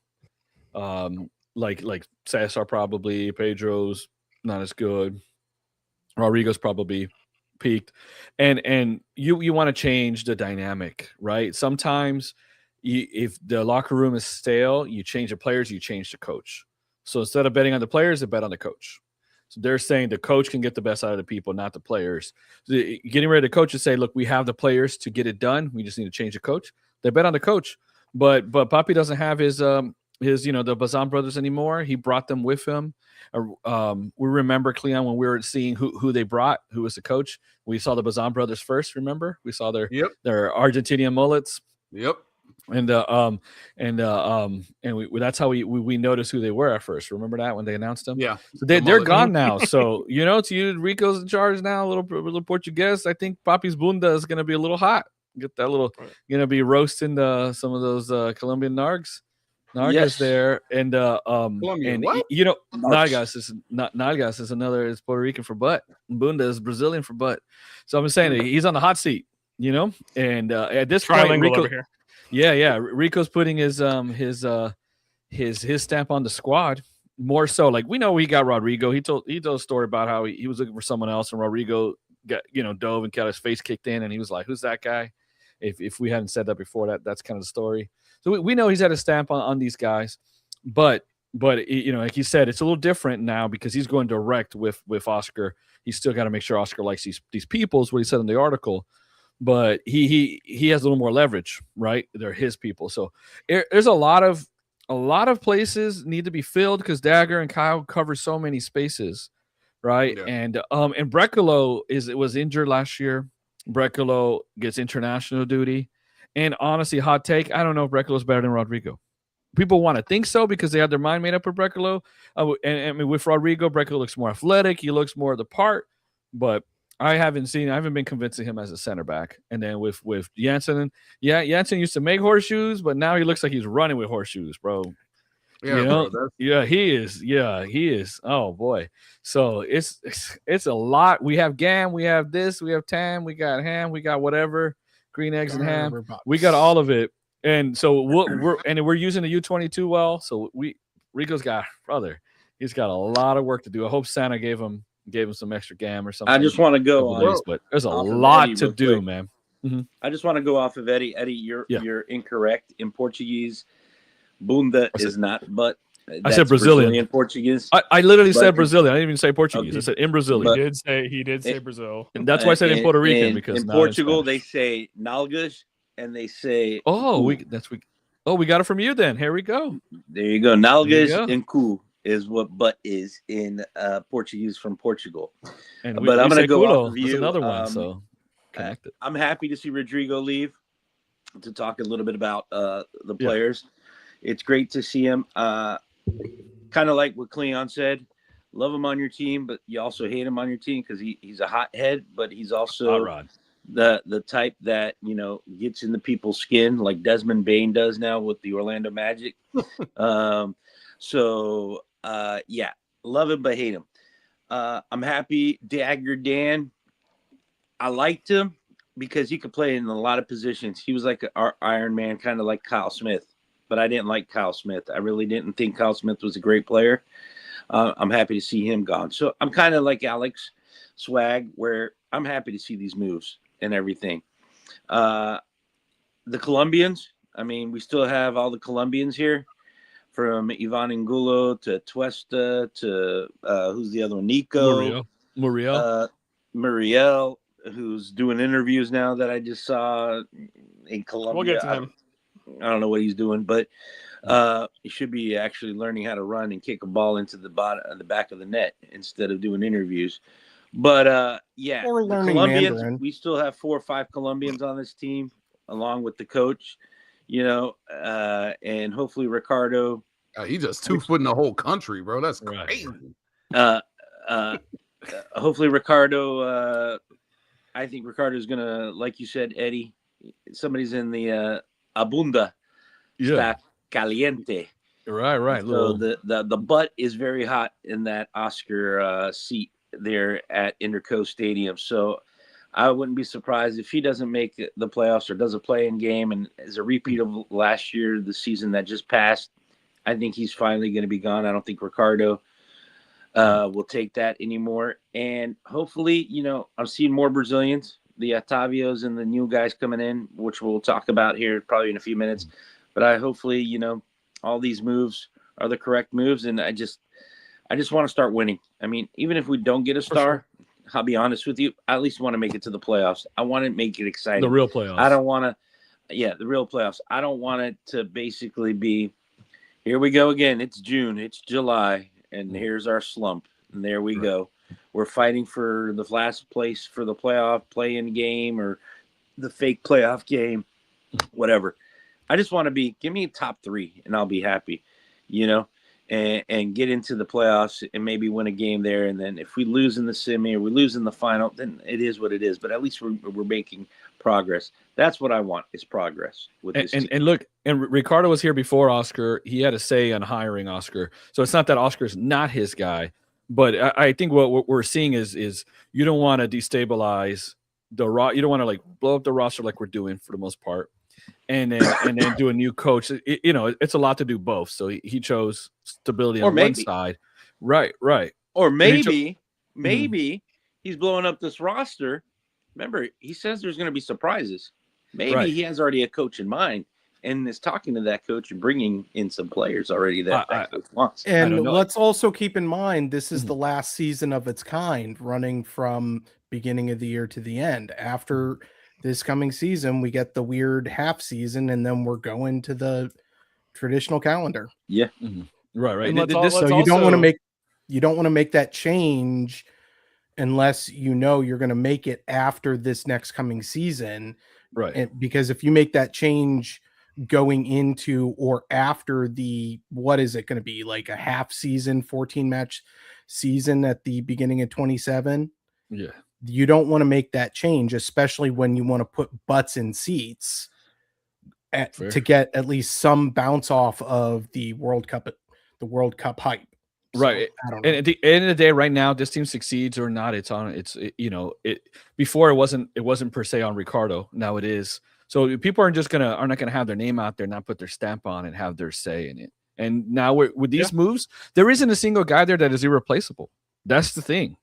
Like Cesar probably. Pedro's not as good. Rodrigo's probably peaked. And you want to change the dynamic, right? Sometimes if the locker room is stale, you change the players, you change the coach. So instead of betting on the players, they bet on the coach. So they're saying the coach can get the best out of the people, not the players. So getting ready to coach and say, look, we have the players to get it done. We just need to change the coach. They bet on the coach. But Papi doesn't have his the Bazan brothers anymore. He brought them with him. We remember, Cleon, when we were seeing who they brought, who was the coach. We saw the Bazan brothers first, remember? We saw their Argentinian mullets. Yep. And that's how we noticed who they were at first. Remember that when they announced them? Yeah. So they're gone now. So it's you. Rico's in charge now. A little Portuguese. I think Papi's Bunda is gonna be a little hot. Get that little. Gonna be roasting some of those Colombian nargas there. And Colombian, what? Nargas is another. It's Puerto Rican for butt. Bunda is Brazilian for butt. So I'm saying he's on the hot seat. And at this point, Rico. Over here. Yeah. Rico's putting his stamp on the squad more so. Like we know we got Rodrigo. He told a story about how he was looking for someone else, and Rodrigo got dove and got his face kicked in, and he was like, "Who's that guy?" If we hadn't said that before, that's kind of the story. So we know he's had a stamp on these guys, but like you said, it's a little different now because he's going direct with Oscar. He's still got to make sure Oscar likes these people, is what he said in the article. But he has a little more leverage, right? They're his people. So there's a lot of places need to be filled because Dagger and Kyle cover so many spaces, right? Yeah. And Brecalo was injured last year. Brecalo gets international duty, and honestly, hot take, I don't know if Brecalo's better than Rodrigo. People want to think so because they have their mind made up with Brecalo. And I mean, with Rodrigo, Brecalo looks more athletic. He looks more the part, but I haven't been convinced of him as a center back. And then with Janssen, Janssen used to make horseshoes, but now he looks like he's running with horseshoes, bro. Yeah, he is. Yeah, he is. Oh boy. So it's a lot. We have Gam, we have this, we have Tam, we got ham, we got whatever, green eggs and ham. We got all of it. And so we're using the U22 well. So Rico's got he's got a lot of work to do. I hope Santa gave him some extra gam or something. I just want to go on, but there's a lot to do, man. Mm-hmm. I just want to go off of Eddie. Eddie, you're incorrect. In Portuguese, bunda is not but. I said Brazilian. Portuguese. I literally said Brazilian. I didn't even say Portuguese. Okay. I said in Brazilian. He did say Brazil. And that's why I said in Puerto Rican because in Portugal they say nalgas and they say we got it from you then. Here we go. There you go. Nalgas and cu is what butt is in Portuguese from Portugal. But I'm going to go off of you. There's another one, so connected. I'm happy to see Rodrigo leave to talk a little bit about the players. It's great to see him. Kind of like what Cleon said, love him on your team, but you also hate him on your team because he's a hothead, but he's also the type that, gets in the people's skin like Desmond Bain does now with the Orlando Magic. Love him but hate him. I'm happy Dagger Dan. I liked him because he could play in a lot of positions. He was like our Iron Man, kind of like Kyle Smith, but I didn't like Kyle Smith. I really didn't think Kyle Smith was a great player. I'm happy to see him gone. So I'm kind of like Alex Swag, where I'm happy to see these moves and everything. The Colombians, I mean, we still have all the Colombians here. From Ivan Angulo to Tuesta to who's the other one? Nico. Muriel, who's doing interviews now that I just saw in Colombia. We'll get to him. I don't know what he's doing, but he should be actually learning how to run and kick a ball into the back of the net instead of doing interviews. But the Colombians, Mandarin. We still have 4 or 5 Colombians on this team, along with the coach. And hopefully Ricardo. He just 2 foot in the whole country, bro. That's crazy. Hopefully Ricardo. I think Ricardo's gonna, like you said, Eddie. Somebody's in the abunda, está caliente. Right. So the butt is very hot in that Oscar seat there at Interco Stadium. So. I wouldn't be surprised if he doesn't make the playoffs or does a play-in game and is a repeat of last year, the season that just passed. I think he's finally going to be gone. I don't think Ricardo will take that anymore. And hopefully, I'm seeing more Brazilians, the Otavios and the new guys coming in, which we'll talk about here probably in a few minutes. But hopefully, all these moves are the correct moves. And I just want to start winning. I mean, even if we don't get a star, I'll be honest with you, I at least want to make it to the playoffs. I want to make it exciting. The real playoffs. I don't want to the real playoffs. I don't want it to basically be, here we go again. It's June, it's July, and here's our slump. And there we go. We're fighting for the last place for the playoff play-in game or the fake playoff game, whatever. I just want to give me top 3 and I'll be happy, and get into the playoffs and maybe win a game there. And then if we lose in the semi or we lose in the final, then it is what it is. But at least we're making progress. That's what I want, is progress with this team. And look, and Ricardo was here before Oscar. He had a say on hiring Oscar. So it's not that Oscar's not his guy, but I think what we're seeing is you don't want to destabilize the you don't want to like blow up the roster like we're doing for the most part. And then do a new coach. It's a lot to do both. So he chose stability on one side. Right. Or maybe he's blowing up this roster. Remember, he says there's going to be surprises. Maybe he has already a coach in mind and is talking to that coach and bringing in some players already that coach wants. And let's also keep in mind, this is the last season of its kind, running from beginning of the year to the end. After this coming season, we get the weird half season, and then we're going to the traditional calendar. Yeah. Right. So you don't want to make that change unless you're going to make it after this next coming season. Right. And because if you make that change going into or after what is it going to be, like a half season, 14 match season at the beginning of 27? Yeah. You don't want to make that change, especially when you want to put butts in seats to get at least some bounce off of the World Cup hype. Right. So, and at the end of the day, right now, this team succeeds or not, before it wasn't per se on Ricardo. Now it is. So people are not gonna have their name out there, not put their stamp on and have their say in it. And now with these moves, there isn't a single guy there that is irreplaceable. That's the thing.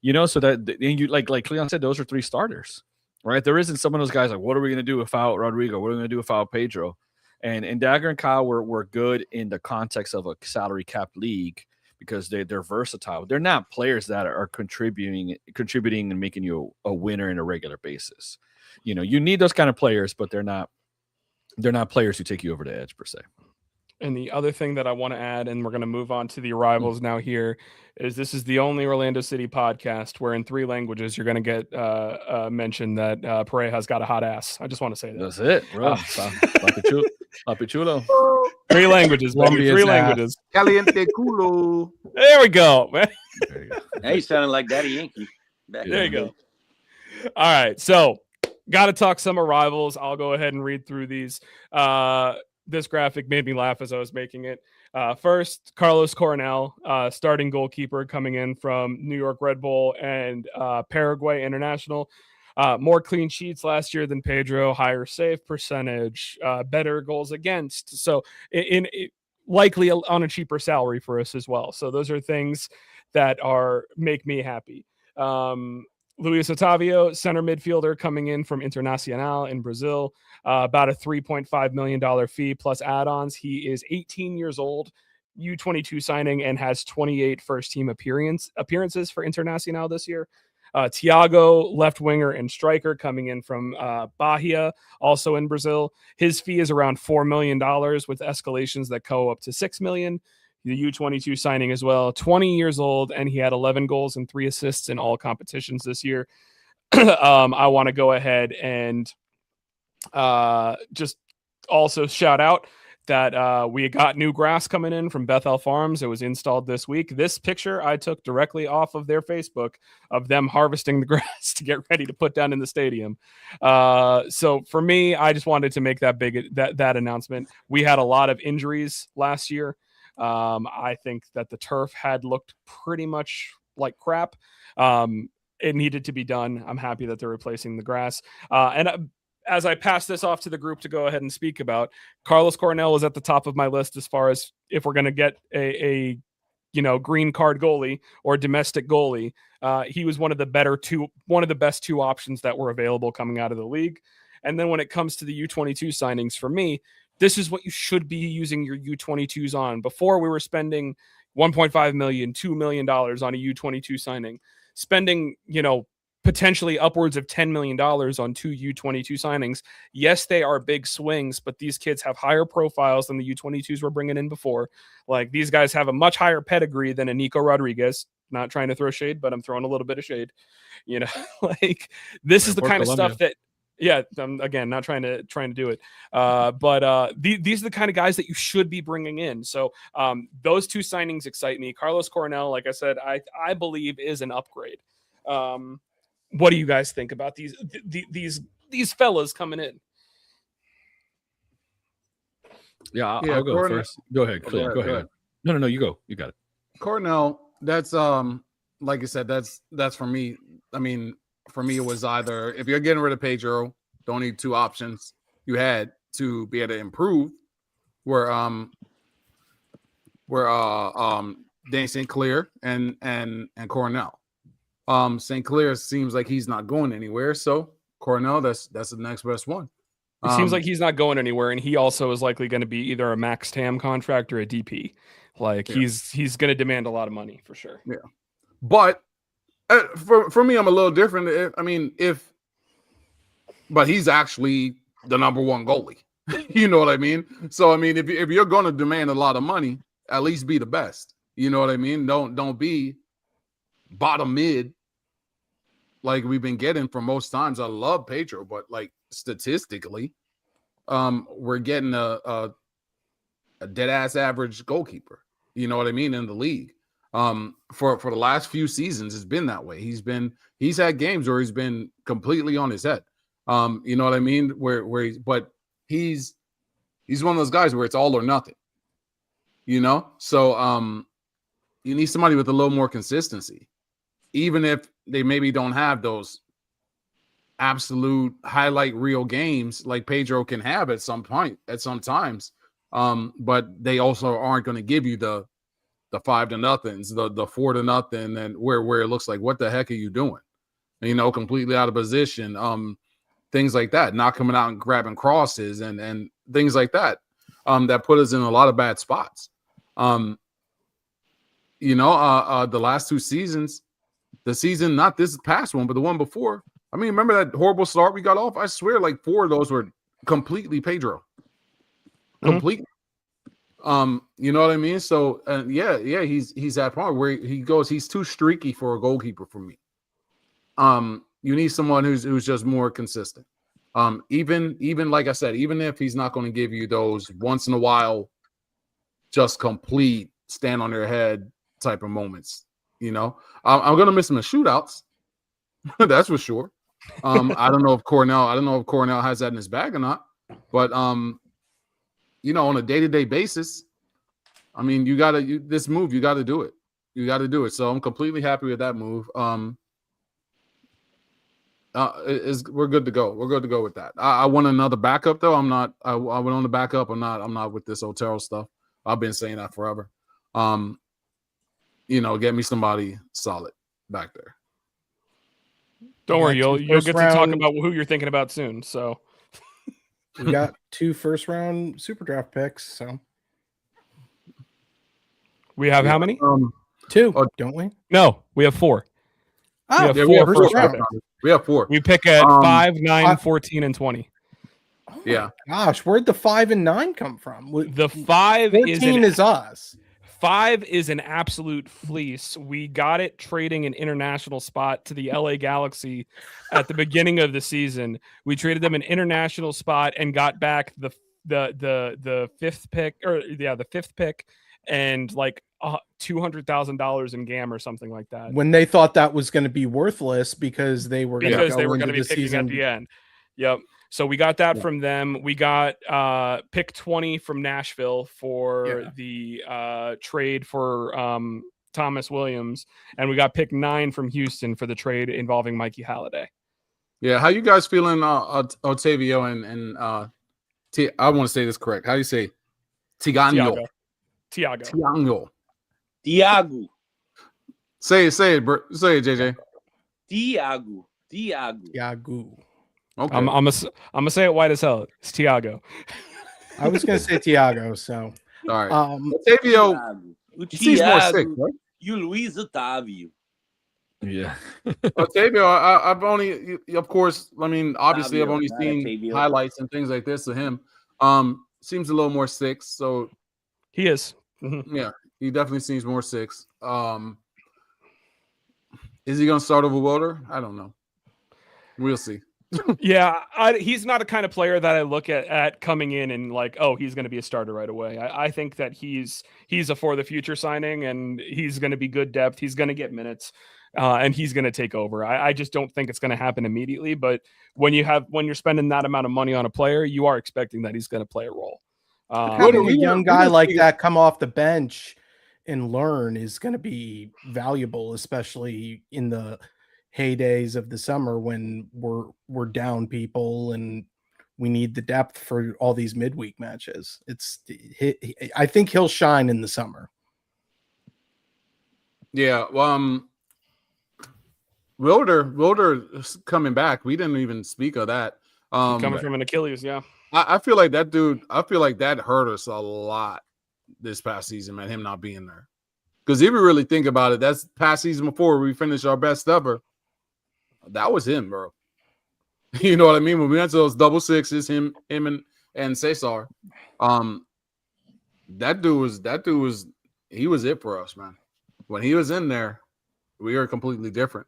So that you like Cleon said, those are 3 starters, right? There isn't some of those guys like, what are we going to do without Rodrigo? What are we going to do without Pedro? And Dagger and Kyle were good in the context of a salary cap league because they're versatile. They're not players that are contributing and making you a winner in a regular basis. You need those kind of players, but they're not players who take you over the edge per se. And the other thing that I want to add, and we're going to move on to the arrivals now here, is this is the only Orlando City podcast where in 3 languages you're going to get mentioned that Pareja's got a hot ass. I just want to say that. That's it, bro. Papi chulo. 3 languages, baby. 3 languages. Caliente culo. There we go, man. There you go. Now you sounding like Daddy Yankee. There you go. All right, so got to talk some arrivals. I'll go ahead and read through these. This graphic made me laugh as I was making it. First, Carlos Coronel, starting goalkeeper coming in from New York Red Bull and Paraguay International. More clean sheets last year than Pedro, higher save percentage, better goals against. So likely on a cheaper salary for us as well. So those are things that make me happy. Luis Otavio, center midfielder coming in from Internacional in Brazil, about a $3.5 million fee plus add-ons. He is 18 years old, U22 signing, and has 28 first-team appearances for Internacional this year. Thiago, left winger and striker, coming in from Bahia, also in Brazil. His fee is around $4 million with escalations that go up to $6 million. The U22 signing as well, 20 years old, and he had 11 goals and 3 assists in all competitions this year. I want to go ahead and just also shout out that we got new grass coming in from Bethel Farms. It was installed this week. This picture I took directly off of their Facebook of them harvesting the grass to get ready to put down in the stadium. So for me, I just wanted to make that announcement. We had a lot of injuries last year. I think that the turf had looked pretty much like crap. It needed to be done. I'm happy that they're replacing the grass. As I pass this off to the group to go ahead and speak about, Carlos Coronel is at the top of my list as far as if we're going to get a green card goalie or domestic goalie. He was one of the best 2 options that were available coming out of the league. And then when it comes to the U22 signings, for me, this is what you should be using your U22s on. Before, we were spending $1.5 million, $2 million on a U22 signing, spending, potentially upwards of $10 million on 2 U22 signings. Yes, they are big swings, but these kids have higher profiles than the U22s were bringing in before. Like, these guys have a much higher pedigree than a Nico Rodriguez. Not trying to throw shade, but I'm throwing a little bit of shade. Like, this is the kind of stuff that Yeah, I'm again not trying to do it, but these are the kind of guys that you should be bringing in. So those two signings excite me. Carlos Cornell, like I said, I believe is an upgrade. What do you guys think about these fellas coming in? Yeah, I'll go first. Go ahead, Clint. Go ahead. No, you go. You got it. Cornell, that's like I said, that's for me. I mean, for me, it was either if you're getting rid of Pedro, don't need two options. You had to be able to improve. Where Dan St. Clair and Cornell. St. Clair seems like he's not going anywhere, so Cornell, that's the next best one. It seems like he's not going anywhere, and he also is likely going to be either a max TAM contract or a DP. Like he's going to demand a lot of money for sure. Yeah, but for me, I'm a little different. But he's actually the number one goalie. You know what I mean? So I mean, if you're going to demand a lot of money, at least be the best. You know what I mean? Don't be bottom mid like we've been getting for most times. I love Pedro, but like statistically, we're getting a dead ass average goalkeeper. You know what I mean? In the league. For the last few seasons, it's been that way. He's had games where he's been completely on his head. You know what I mean? He's one of those guys where it's all or nothing. You know? So you need somebody with a little more consistency. Even if they maybe don't have those absolute highlight reel games like Pedro can have at some times. But they also aren't going to give you the 5-0, the 4-0, and where it looks like, what the heck are you doing? You know, completely out of position. Things like that, not coming out and grabbing crosses and things like that. That put us in a lot of bad spots. The last two seasons, the season, not this past one, but the one before. I mean, remember that horrible start we got off? I swear, like 4 of those were completely Pedro. Completely. You know what I mean? So he's that point where he goes, he's too streaky for a goalkeeper for me. You need someone who's just more consistent. Even like I said, even if he's not going to give you those once in a while, just complete stand on their head type of moments, you know, I'm going to miss him in shootouts. That's for sure. I don't know if Cornell has that in his bag or not, but on a day-to-day basis, I mean, you got to do it. You got to do it. So I'm completely happy with that move. We're good to go. We're good to go with that. I want another backup though. I'm not. I went on the backup. I'm not with this Otero stuff. I've been saying that forever. Get me somebody solid back there. Don't worry, you'll get to talk about who you're thinking about soon. So we got 2 first-round super draft picks. So we have how many? 2, don't we? No, we have 4. Oh, we have 4 first round picks. We have 4. We pick at 5, 9, 14, and 20. Oh yeah. Gosh, where'd the 5 and 9 come from? The 5 is us. 5 is an absolute fleece. We got it trading an international spot to the LA Galaxy at the beginning of the season. We traded them an international spot and got back the 5th pick, the 5th pick, and like $200,000 in GAM or something like that. When they thought that was going to be worthless because they were going to be picking at the end. Yep. So we got that from them. We got pick 20 from Nashville for the trade for Thomas Williams, and we got pick 9 from Houston for the trade involving Mikey Halliday. Yeah, how you guys feeling, Otavio and I want to say this correct. How do you say Tiago? Tiago. Say it, bro. Say it, JJ. Tiago. Okay. I'm gonna say it white as hell. It's Tiago. I was gonna say Tiago. So all right. Otavio seems more sick, right? You Luis Otavio. Yeah. Otavio, I've only, of course, I mean, obviously, I've only seen highlights and things like this of him. Seems a little more 6. So he is. Yeah, he definitely seems more 6. Is he gonna start over Wilder? I don't know. We'll see. Yeah, he's not a kind of player that I look at coming in and like, oh, he's going to be a starter right away. I think that he's a for the future signing, and he's going to be good depth. He's going to get minutes, and he's going to take over. I just don't think it's going to happen immediately. But when you're spending that amount of money on a player, you are expecting that he's going to play a role. Having a young guy like that come off the bench and learn is going to be valuable, especially in the heydays of the summer when we're down people and we need the depth for all these midweek matches. I think he'll shine in the summer. Yeah, Wilder is coming back. We didn't even speak of that. Coming from an Achilles, yeah. I feel like that dude. I feel like that hurt us a lot this past season, man. Him not being there, because if you really think about it, that's past season before we finished our best ever. That was him, bro. You know what I mean? When we went to those double sixes, him and Cesar, that dude was he was it for us, man. When he was in there, we were completely different.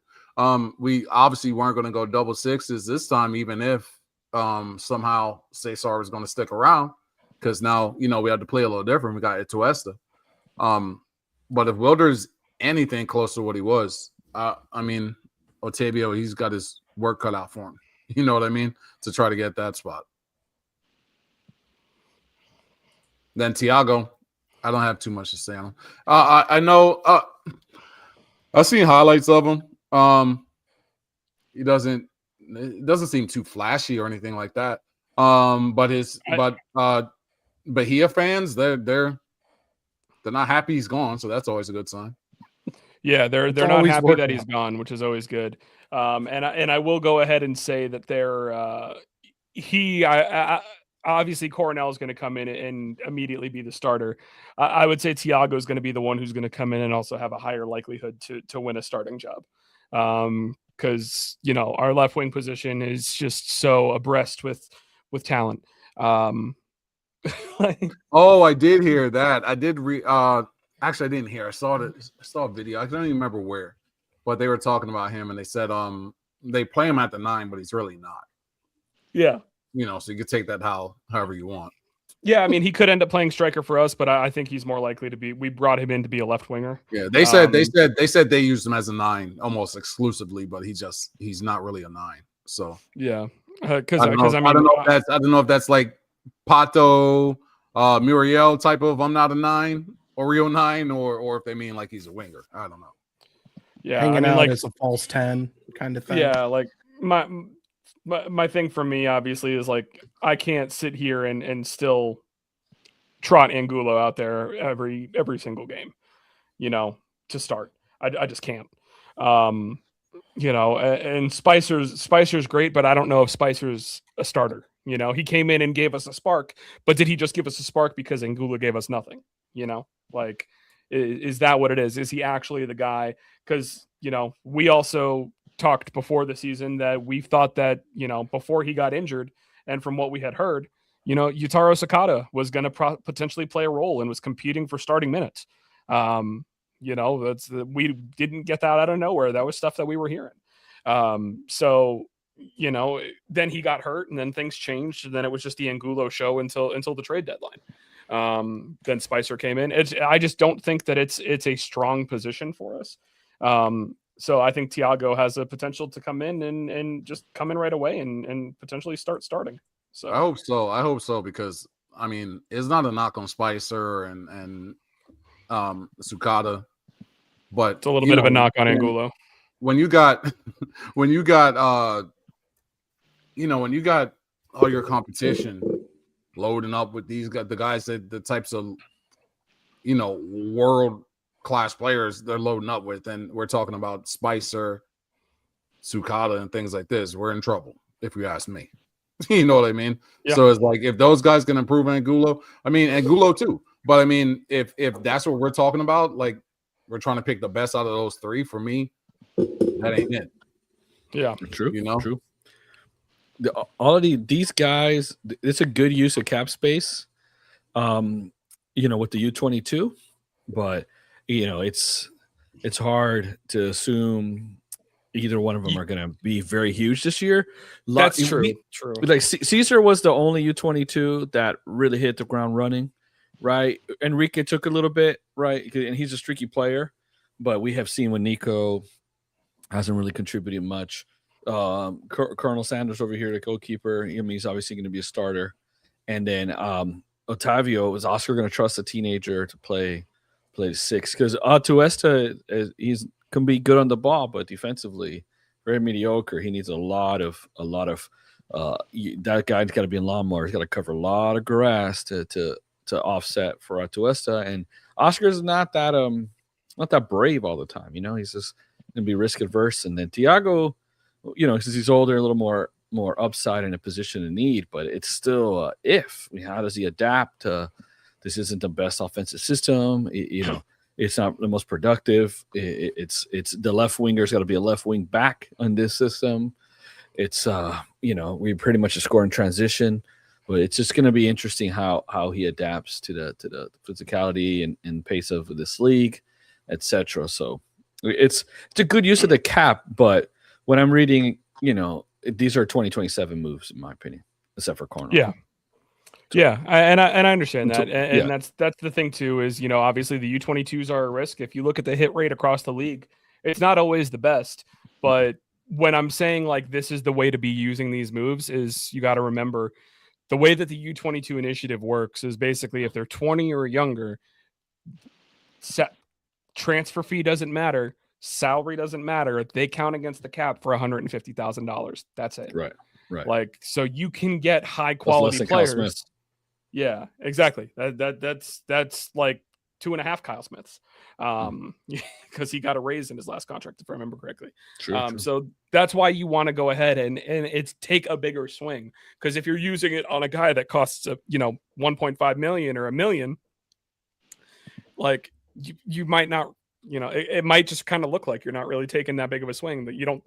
We obviously weren't going to go double sixes this time, even if somehow Cesar was going to stick around, because now we had to play a little different. We got Ituesta. But if Wilder's anything close to what he was, I mean, Otavio, he's got his work cut out for him. You know what I mean? To try to get that spot. Then Thiago, I don't have too much to say on him. I know. I've seen highlights of him. It doesn't seem too flashy or anything like that. But Bahia fans, they're not happy he's gone, so that's always a good sign. Yeah, they're not happy that he's gone, which is always good. And I will go ahead and say that obviously Coronel is going to come in and immediately be the starter. I would say Thiago is going to be the one who's going to come in and also have a higher likelihood to win a starting job. Because our left wing position is just so abreast with talent. I did hear that. I did actually I didn't hear. I saw a video. I don't even remember where, but they were talking about him and they said they play him at the 9, but he's really not. Yeah. So you could take that however you want. Yeah, I mean, he could end up playing striker for us, but I think he's more likely to be. We brought him in to be a left winger. Yeah, they said they used him as a 9 almost exclusively, but he's not really a 9. So yeah, because I don't know if that's like Pato, Muriel type of I'm not a 9 or real 9, or if they mean like he's a winger. I don't know. Yeah, hanging out as a false 10 kind of thing. Yeah, like my thing for me obviously is like I can't sit here and still trot Angulo out there every single game, to start. I just can't. And Spicer's great, but I don't know if Spicer's a starter. He came in and gave us a spark, but did he just give us a spark because Angulo gave us nothing? Like, is that what it is? Is he actually the guy? Because, we also talked before the season that we thought that, before he got injured and from what we had heard, Yutaro Sakata was going to potentially play a role and was competing for starting minutes. We didn't get that out of nowhere. That was stuff that we were hearing. So, then he got hurt and then things changed. And then it was just the Angulo show until the trade deadline. Then Spicer came in. I just don't think that it's a strong position for us. So I think Thiago has a potential to come in and just come in right away and potentially starting. So I hope so because I mean it's not a knock on Spicer and Sukata, but it's a little bit of a knock on Angulo. When you got all your competition loading up with the guys that the types of world class players they're loading up with, and we're talking about Spicer, Sukata, and things like this, we're in trouble if you ask me. You know what I mean? Yeah. So it's like if those guys can improve Angulo, I mean Angulo too. But I mean, if that's what we're talking about, like we're trying to pick the best out of those 3, for me, that ain't it. Yeah, true. True. All of these guys, it's a good use of cap space. With the U22, but it's hard to assume either one of them are going to be very huge this year. That's true. Like Caesar was the only U22 that really hit the ground running, right? Enrique took a little bit, right? And he's a streaky player, but we have seen when Nico hasn't really contributed much. Colonel Sanders over here, the goalkeeper, he's obviously going to be a starter. And then Otavio, is Oscar going to trust a teenager to play the 6? Because Atuesta can be good on the ball, but defensively very mediocre. He needs a lot of that guy's got to be in lawnmower. He's got to cover a lot of grass to offset for Atuesta. And Oscar's not that brave all the time. He's just going to be risk adverse. And then Thiago, since he's older, a little more upside in a position of need, but it's still how does he adapt to this? Isn't the best offensive system. It's not the most productive. It's the left winger's got to be a left wing back on this system. It's we pretty much just score in transition, but it's just going to be interesting how he adapts to the physicality and pace of this league, etc. So it's a good use of the cap, but when I'm reading, these are 2027 moves in my opinion, except for corner. Yeah, and I understand that, and that's the thing too. Is obviously the U22s are a risk. If you look at the hit rate across the league, it's not always the best. But when I'm saying like this is the way to be using these moves, is you got to remember the way that the U22 initiative works is basically if they're 20 or younger, transfer fee doesn't matter, salary doesn't matter. They count against the cap for $150,000. That's it. Right. Like so, you can get high quality players. Yeah, exactly. That's like 2.5 Kyle Smiths, because he got a raise in his last contract, if I remember correctly. True. So that's why you want to go ahead and it's take a bigger swing, because if you're using it on a guy that costs 1.5 million or $1 million, like you might not, it might just kind of look like you're not really taking that big of a swing, but you don't.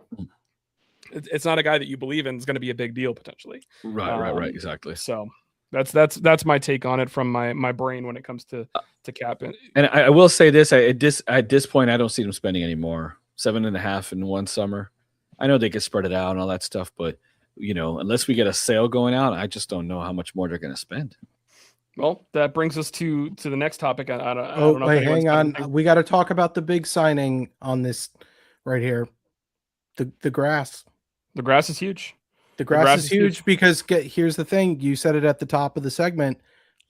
It's not a guy that you believe in is going to be a big deal potentially. Right. Exactly. So. That's my take on it from my brain when it comes to cap. And I will say this: at this point, I don't see them spending any more. 7.5 in one summer. I know they can spread it out and all that stuff, but unless we get a sale going out, I just don't know how much more they're going to spend. Well, that brings us to the next topic. I don't know. Wait, hang on. We got to talk about the big signing on this right here. The grass. The grass is huge. The grass is huge because here's the thing. You said it at the top of the segment.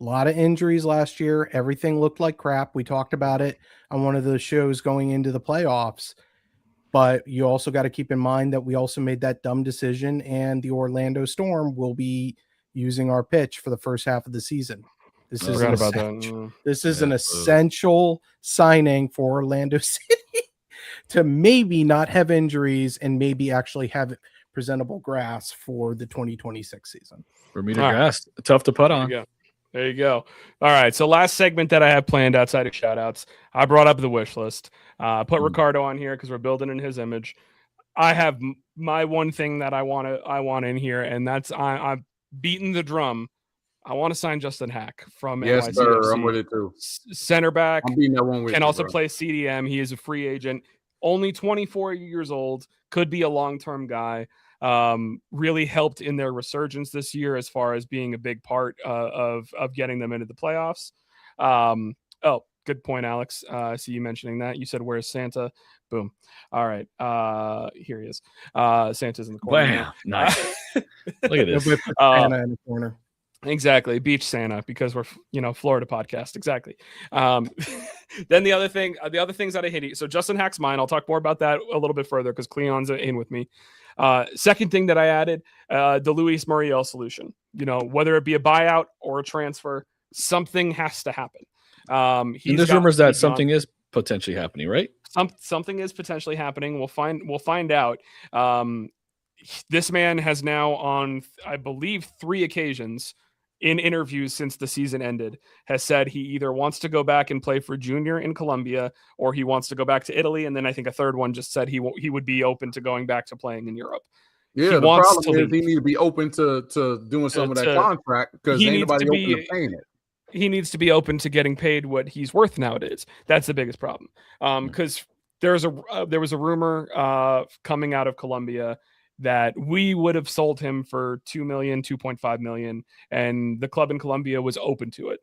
A lot of injuries last year. Everything looked like crap. We talked about it on one of the shows going into the playoffs. But you also got to keep in mind that we also made that dumb decision, and the Orlando Storm will be using our pitch for the first half of the season. This is an essential signing for Orlando City to maybe not have injuries and maybe actually have presentable grass for the 2026 season. Bermuda grass, tough to put on. There you go. All right. So last segment that I have planned outside of shout outs, I brought up the wish list. Put Ricardo on here because we're building in his image. I have my one thing that I want in here, and that's I'm beating the drum. I want to sign Justin Hack from NYCFC. Yes, sir. I'm with it too. Center back. I'm beating that one with can you, also bro. play CDM. He is a free agent. Only 24 years old. Could be a long-term guy. Really helped in their resurgence this year as far as being a big part of getting them into the playoffs. Oh, good point, Alex. I see you mentioning that. You said, where's Santa? Boom. All right. Here he is. Santa's in the corner. Wow. Nice. Look at this. Santa in the corner. Exactly. Beach Santa, because we're, Florida podcast. Exactly. Then the other things that I hate. So Justin Hack's mine. I'll talk more about that a little bit further because Cleon's in with me. Second thing that I added, the Luis Muriel solution, whether it be a buyout or a transfer, something has to happen. And there's rumors that something is potentially happening, right? Something is potentially happening. We'll find out. This man has now on, I believe, 3 occasions in interviews since the season ended, has said he either wants to go back and play for Junior in Colombia or he wants to go back to Italy. And then I think a third one just said he would be open to going back to playing in Europe. Yeah, the problem is he needs to be open to doing some of that contract because anybody open to paying it. He needs to be open to getting paid what he's worth nowadays. That's the biggest problem. Because there was a rumor coming out of Colombia that we would have sold him for 2 million, 2.5 million, and the club in Colombia was open to it.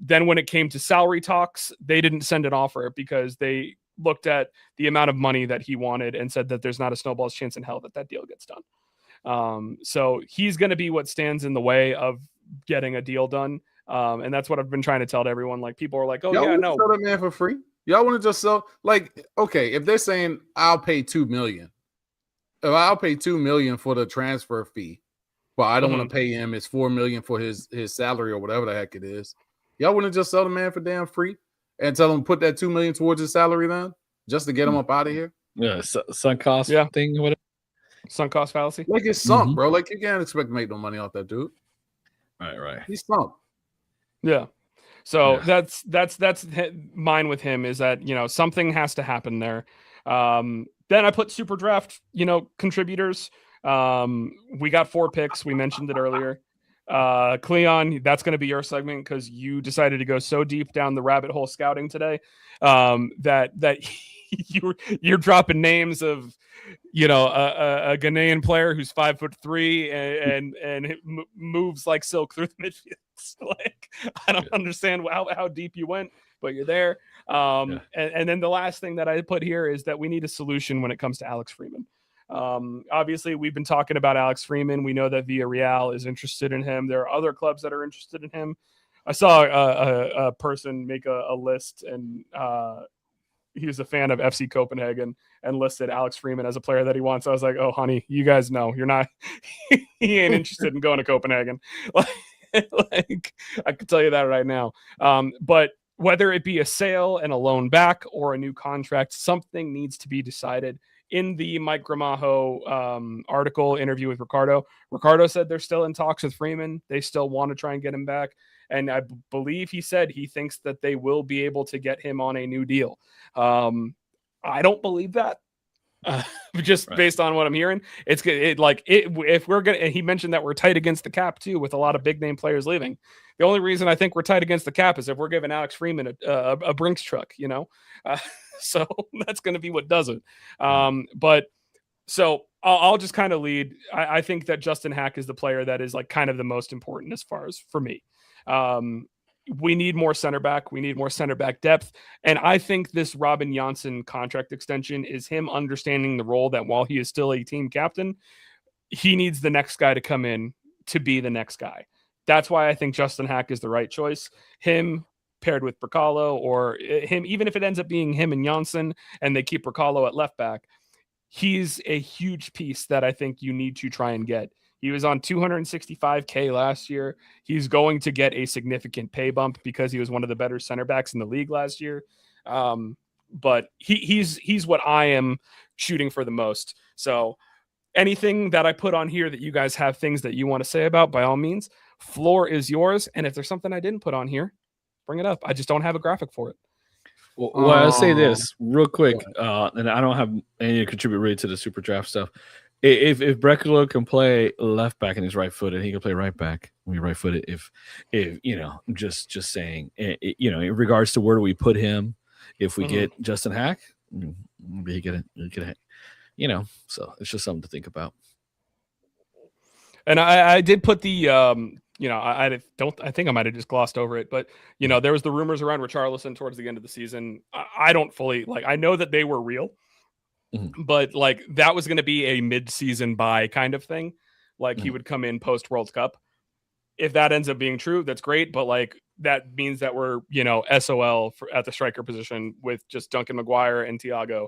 Then when it came to salary talks, they didn't send an offer because they looked at the amount of money that he wanted and said that there's not a snowball's chance in hell that deal gets done. So he's going to be what stands in the way of getting a deal done. And that's what I've been trying to tell to everyone. Like, people are like, oh, y'all yeah, no. Sell that man for free? Y'all want to just sell? Like, okay, if they're saying I'll pay $2 million, if I'll pay $2 million for the transfer fee, but I don't want to pay him, it's $4 million for his salary or whatever the heck it is. Y'all want to just sell the man for damn free and tell him put that $2 million towards his salary then, just to get him up out of here? Yeah, sunk cost thing, whatever. Sunk cost fallacy. Like, it's sunk, bro. Like, you can't expect to make no money off that dude. Right. He's sunk. Yeah. So that's mine with him, is that, you know, something has to happen there. Then I put super draft, you know, contributors. We got 4 picks. We mentioned it earlier. Cleon, that's going to be your segment because you decided to go so deep down the rabbit hole scouting today that you're dropping names of, you know, a Ghanaian player who's 5'3" and moves like silk through the midfield. Like, I don't understand how deep you went, but you're there. And then the last thing that I put here is that we need a solution when it comes to Alex Freeman. Obviously, we've been talking about Alex Freeman. We know that Villarreal is interested in him. There are other clubs that are interested in him. I saw a person make a list, and he was a fan of FC Copenhagen and listed Alex Freeman as a player that he wants. I was like, oh, honey, you guys know you're not. He ain't interested in going to Copenhagen. Like, I can tell you that right now. But whether it be a sale and a loan back or a new contract, something needs to be decided. In the Mike Gramajo article interview with Ricardo said they're still in talks with Freeman. They still want to try and get him back. And I believe he said he thinks that they will be able to get him on a new deal. I don't believe that. Based on what I'm hearing, if we're gonna, and he mentioned that we're tight against the cap too, with a lot of big name players leaving. The only reason I think we're tight against the cap is if we're giving Alex Freeman a Brinks truck, you know. So that's going to be what does it. But so I'll just kind of lead. I think that Justin Hack is the player that is like kind of the most important as far as for me. We need more center back. We need more center back depth. And I think this Robin Janssen contract extension is him understanding the role that while he is still a team captain, he needs the next guy to come in to be the next guy. That's why I think Justin Hack is the right choice. Him paired with Bracalo, or him, even if it ends up being him and Janssen and they keep Bracalo at left back, he's a huge piece that I think you need to try and get. He was on $265K last year. He's going to get a significant pay bump because he was one of the better center backs in the league last year. But he's what I am shooting for the most. So anything that I put on here that you guys have things that you want to say about, by all means, floor is yours. And if there's something I didn't put on here, bring it up. I just don't have a graphic for it. Well, I'll say this real quick, and I don't have any to contribute really to the super draft stuff. If Brecalo can play left back and he's right footed, he can play right back. We right footed. If you know, just saying, you know, in regards to where do we put him, if we get Justin Hack, maybe he could, you know. So it's just something to think about. And I did put the you know, I think I might have just glossed over it, but you know, there was the rumors around Richarlison towards the end of the season. I don't fully I know that they were real. But like that was going to be a mid-season buy kind of thing. Like he would come in post World Cup. If that ends up being true, that's great. But like that means that we're, you know, SOL at the striker position with just Duncan Maguire and Thiago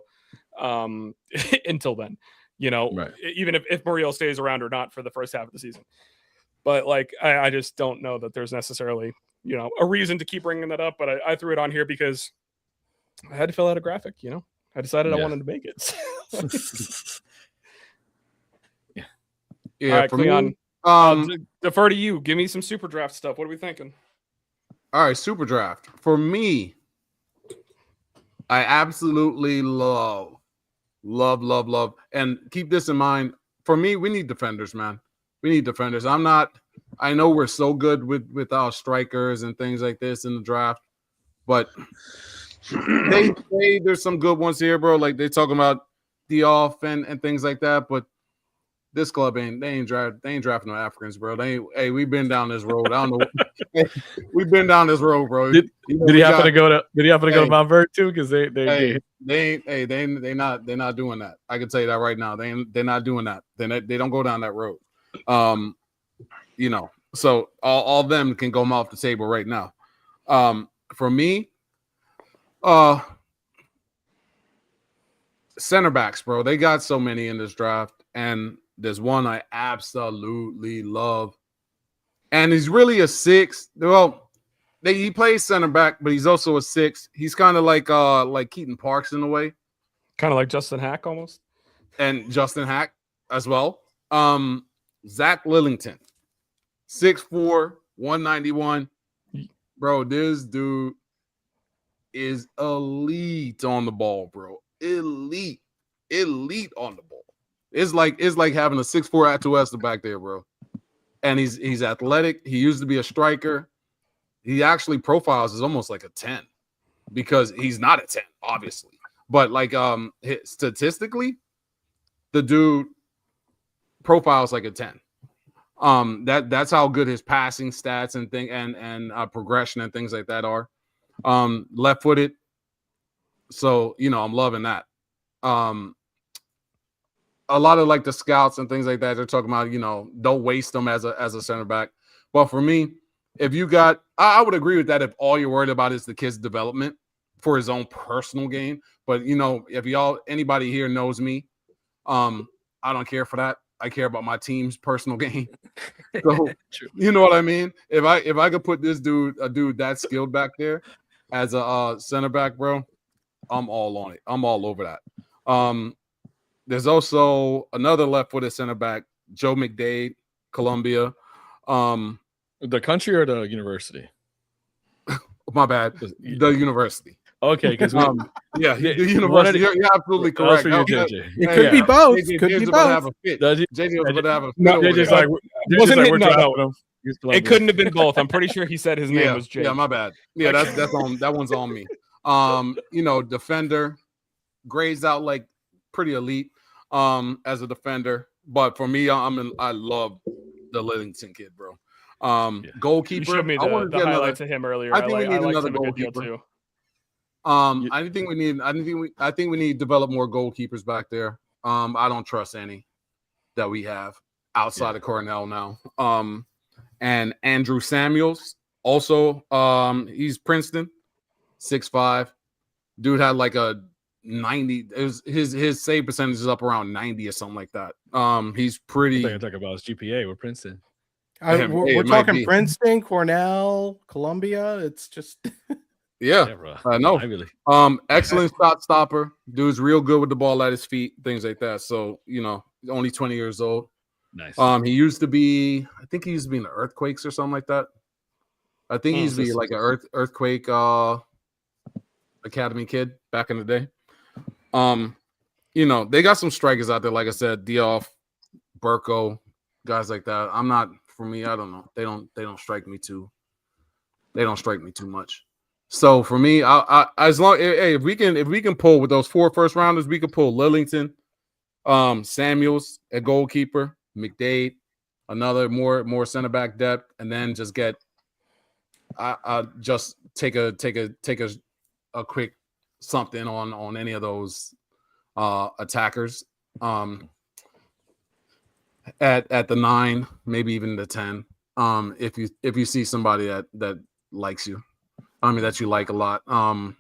until then, you know, even if Muriel stays around or not for the first half of the season. But like, I just don't know that there's necessarily, you know, a reason to keep bringing that up. But I threw it on here because I had to fill out a graphic, you know. I decided I wanted to make it. Yeah. All right, For Cleon, me, defer to you. Give me some super draft stuff. What are we thinking? All right, super draft. For me, I absolutely love, and keep this in mind. For me, we need defenders, man. We need defenders. I know we're so good with our strikers and things like this in the draft, but There's some good ones here, bro. Like they talking about the off and things like that, but this club ain't drafting no Africans, bro. We've been down this road. I don't know. We've been down this road, bro. Did he happen to go to Mount Vert too? Because they're not doing that. I can tell you that right now. They're not doing that. They don't go down that road. So all of them can go off the table right now. For me, center backs, bro. They got so many in this draft, and there's one I absolutely love, and he's really a 6. Well, he plays center back, but he's also a 6. He's kind of like Keaton Parks in a way, kind of like Justin Hack almost, and Justin Hack as well. Zach Lillington, 6'4", 191. Bro, this dude is elite on the ball, bro. Elite on the ball. It's like having a 6'4" Atuesta back there, bro. And he's athletic. He used to be a striker. He actually profiles as almost like a 10 because he's not a 10, obviously. But like statistically, the dude profiles like a 10. That's how good his passing stats and progression and things like that are. Left-footed. So, I'm loving that. A lot of like the scouts and things like that, they're talking about, don't waste them as a center back. But for me, if you got, I would agree with that if all you're worried about is the kid's development for his own personal gain. But, if anybody here knows me, I don't care for that. I care about my team's personal gain. So, you know what I mean? If I could put a dude that skilled back there as a center back, bro, I'm all on it. I'm all over that. There's also another left-footed center back, Joe McDade, Columbia. The country or the university? My bad. The university. Okay, because the university. You're absolutely correct. It could be both. Could be both. JJ was going to have a fit. JJ's like, we're drafting him. It couldn't have been both. I'm pretty sure he said his name was Jake. Yeah, my bad. Yeah, that's on. That one's on me. Defender, grades out like pretty elite as a defender. But for me, I love the Lillington kid, bro. Goalkeeper. You showed me the highlights of him earlier. I think we need another goalkeeper too. I think we need to develop more goalkeepers back there. I don't trust any that we have outside of Cornell now. And Andrew Samuels, also, he's Princeton, 6'5". Dude had like a 90. His save percentage is up around 90 or something like that. He's pretty. I talk about his GPA with Princeton. We're talking Princeton, Cornell, Columbia. It's just. Yeah, I know. Excellent shot stopper. Dude's real good with the ball at his feet, things like that. So, only 20 years old. Nice. He used to be, I think he used to be in the Earthquakes or something like that. I think he used to be like an Earthquake Academy kid back in the day. They got some strikers out there, like I said, Dioff, Burko, guys like that. For me, I don't know. They don't strike me too. They don't strike me too much. So for me, if we can pull with those 4 first rounders, we can pull Lillington, Samuels at goalkeeper, McDade, another more center back depth, and then just get I just take a quick something on any of those attackers at the 9, maybe even the 10. If you see somebody that likes you. That you like a lot. I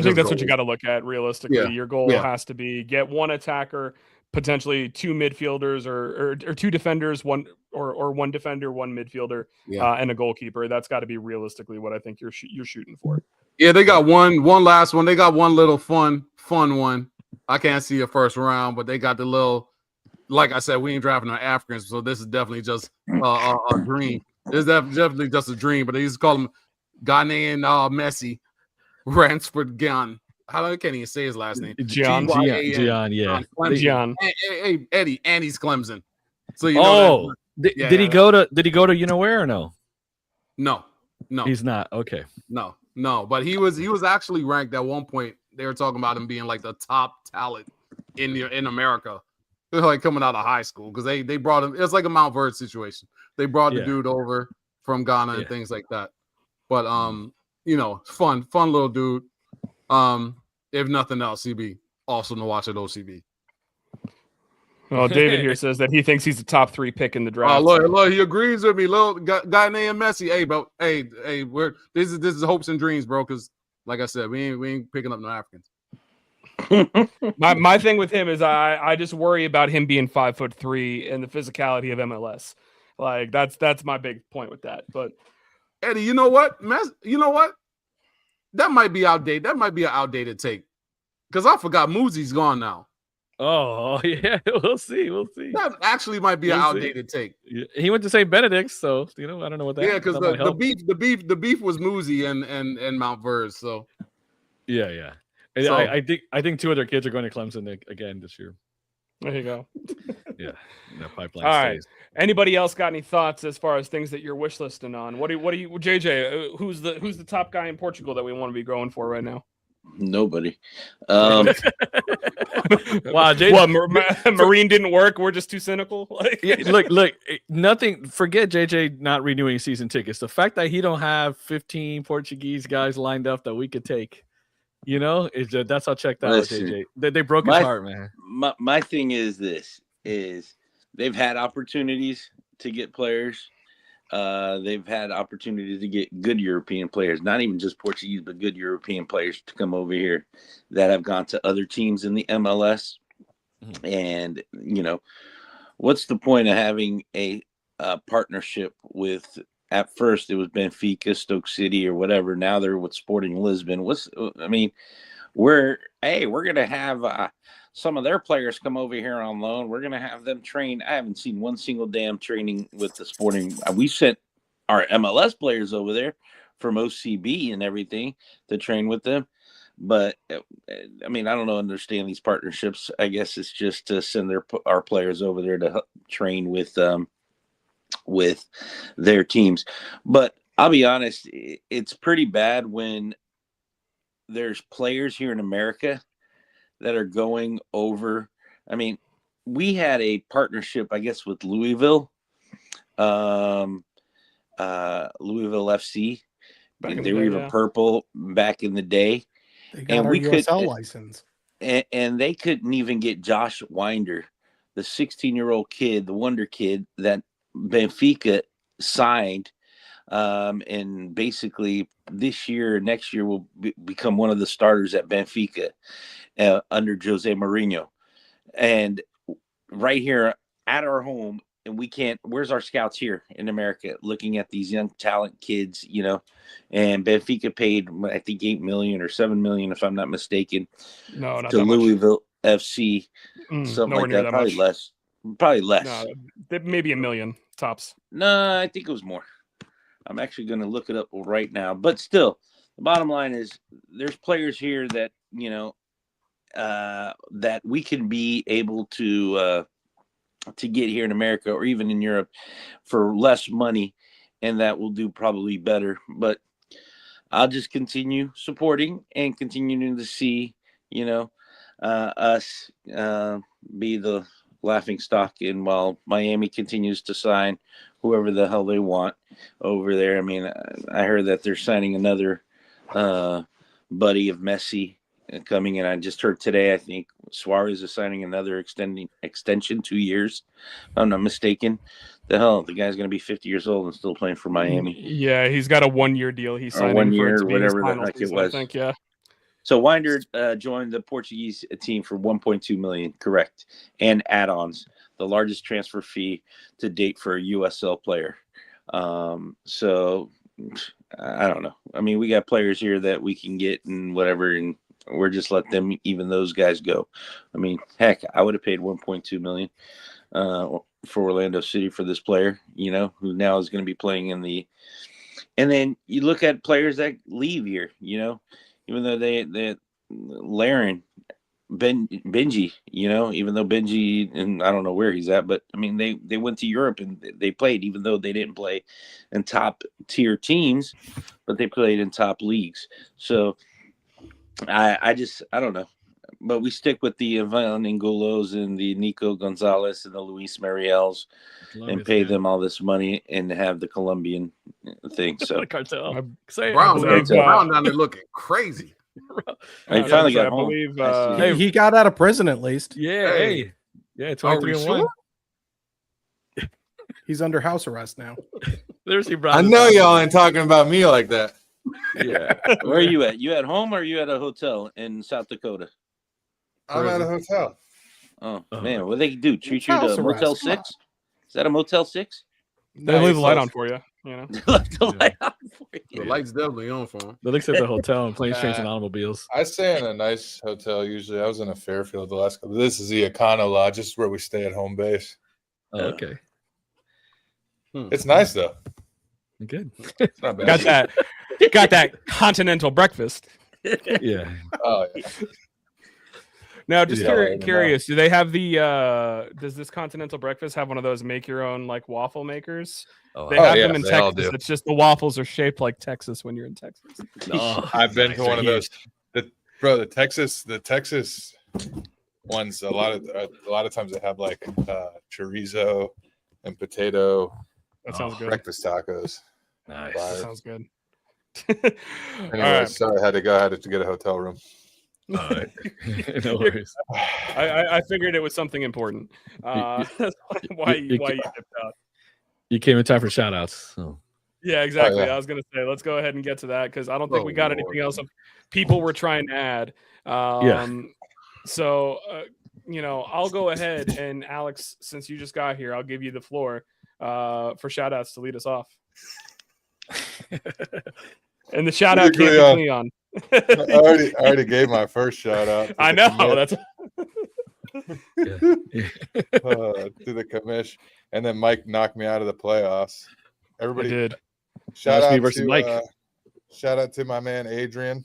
think that's what you got to look at realistically. Yeah. Your goal has to be get one attacker, potentially 2 midfielders or 2 defenders, one defender, 1 midfielder, and a goalkeeper. That's got to be realistically what I think you're shooting for. Yeah, they got one last one. They got one little fun one. I can't see a first round, but they got the little. Like I said, we ain't drafting our Africans, so this is definitely just a dream. This is definitely just a dream, but they used to call him. Guy named Messi, Ransford Gian. How can he say his last name? Gian, yeah. Gian. Hey, Eddie, and he's Clemson. So you know. Did he go to where or no? No, he's not. Okay. No. No, but he was actually ranked at one point. They were talking about him being like the top talent in America. They're like coming out of high school because they brought him. It's like a Mount Verde situation. They brought the dude over from Ghana and things like that. But fun little dude. If nothing else, he'd be awesome to watch at OCB. Well, David here says that he thinks he's the top 3 pick in the draft. Oh, look, he agrees with me. Little guy named Messi. Hey, bro. Hey, this is hopes and dreams, bro. Because like I said, we ain't picking up no Africans. my thing with him is I just worry about him being 5'3" and the physicality of MLS. Like that's my big point with that. But Eddie, you know what? That might be outdated. That might be an outdated take. Because I forgot Moosey's gone now. Oh yeah, we'll see. That actually might be an outdated take. He went to St. Benedict's, so I don't know what that. Yeah, because the beef was Moosey and Mount Verde. So yeah. So, I think 2 other kids are going to Clemson again this year. There you go. Yeah, that pipeline. All stays. right. Anybody else got any thoughts as far as things that you're wish listing on? What do you JJ? Who's the top guy in Portugal that we want to be going for right now? Nobody. Wow, Marine didn't work. We're just too cynical. Like, look, nothing. Forget JJ not renewing season tickets. The fact that he don't have 15 Portuguese guys lined up that we could take, that's how checked out JJ. They broke his heart, man. My thing is they've had opportunities to get players. They've had opportunities to get good European players, not even just Portuguese, but good European players to come over here that have gone to other teams in the MLS. And, what's the point of having a partnership with, at first it was Benfica, Stoke City or whatever. Now they're with Sporting Lisbon. We're going to have some of their players come over here on loan. We're going to have them train. I haven't seen one single damn training with the Sporting. We sent our MLS players over there from OCB and everything to train with them. But, I don't understand these partnerships. I guess it's just to send our players over there to train with their teams. But I'll be honest, it's pretty bad when there's players here in America that are going over. We had a partnership, I guess, with Louisville FC. They were even purple back in the day. They got our USL license. And they couldn't even get Josh Winder, the 16-year-old kid, the wonder kid that Benfica signed. And basically this year, next year will become one of the starters at Benfica under Jose Mourinho. And right here at our home, and where's our scouts here in America looking at these young talent kids, and Benfica paid, I think, $8 million or $7 million, if I'm not mistaken, to Louisville FC, something like that. Probably less. No, maybe $1 million tops. No, I think it was more. I'm actually going to look it up right now. But still, the bottom line is there's players here that, that we can be able to get here in America or even in Europe for less money, and that will do probably better. But I'll just continue supporting and continuing to see, us be the laughing stock in while Miami continues to sign whoever the hell they want over there. I heard that they're signing another buddy of Messi coming in. I just heard today, I think Suarez is signing another extension 2 years. If I'm not mistaken. The guy's going to be 50 years old and still playing for Miami. Yeah, he's got a 1-year deal. He's signing 1 year, for whatever the heck it was. I think, yeah. So Winder joined the Portuguese team for $1.2 million, correct, and add-ons, the largest transfer fee to date for a USL player. So I don't know. We got players here that we can get and whatever, and we're just let them, even those guys, go. Heck, I would have paid $1.2 million for Orlando City for this player, who now is going to be playing in the. And then you look at players that leave here, even though they Laren, Benji, even though Benji, and I don't know where he's at, but I mean, they went to Europe and they played, even though they didn't play in top tier teams, but they played in top leagues. So I don't know, but we stick with the Ivan Angulos and the Nico Gonzalez and the Luis Mariels and pay them all this money and have the Colombian thing. So cartel. Brown down there looking crazy. I finally got home. He got out of prison at least. Yeah, hey. Yeah, 23-1. He's under house arrest now. There's your I know y'all ain't talking about me like that. Yeah. Where are you at? You at home or are you at a hotel in South Dakota? I'm at a hotel. Oh man, what they do? Treat you to a Motel 6? Is that a Motel 6? They leave the light on for you. The light on for you. The light's definitely on for him. They looks at the hotel and planes, trains, and automobiles. I stay in a nice hotel usually. I was in a Fairfield the last couple. This is the Econo Lodge. This is where we stay at home base. Oh, okay. It's nice though. Good. It's not bad. Got that continental breakfast. Yeah. Oh yeah. Now, just curious, do they have does this continental breakfast have one of those make your own like waffle makers? They have them in Texas. It's just the waffles are shaped like Texas when you're in Texas. I've been to one of those. The Texas ones. A lot of times they have like chorizo and potato. That sounds good. Breakfast tacos. Nice. That sounds good. Anyway, sorry, I had to get a hotel room. All right. No worries. I figured it was something important. That's why you dipped out. You came in time for shout outs. So. Yeah, exactly. I was going to say, let's go ahead and get to that because I don't think we got anything else people were trying to add. So, I'll go ahead and Alex, since you just got here, I'll give you the floor for shout outs to lead us off. And the shout out can't be Cleon. I already gave my first shout out. I know that's to the commish, and then Mike knocked me out of the playoffs. Everybody did. Shout out to Mike. Shout out to my man Adrian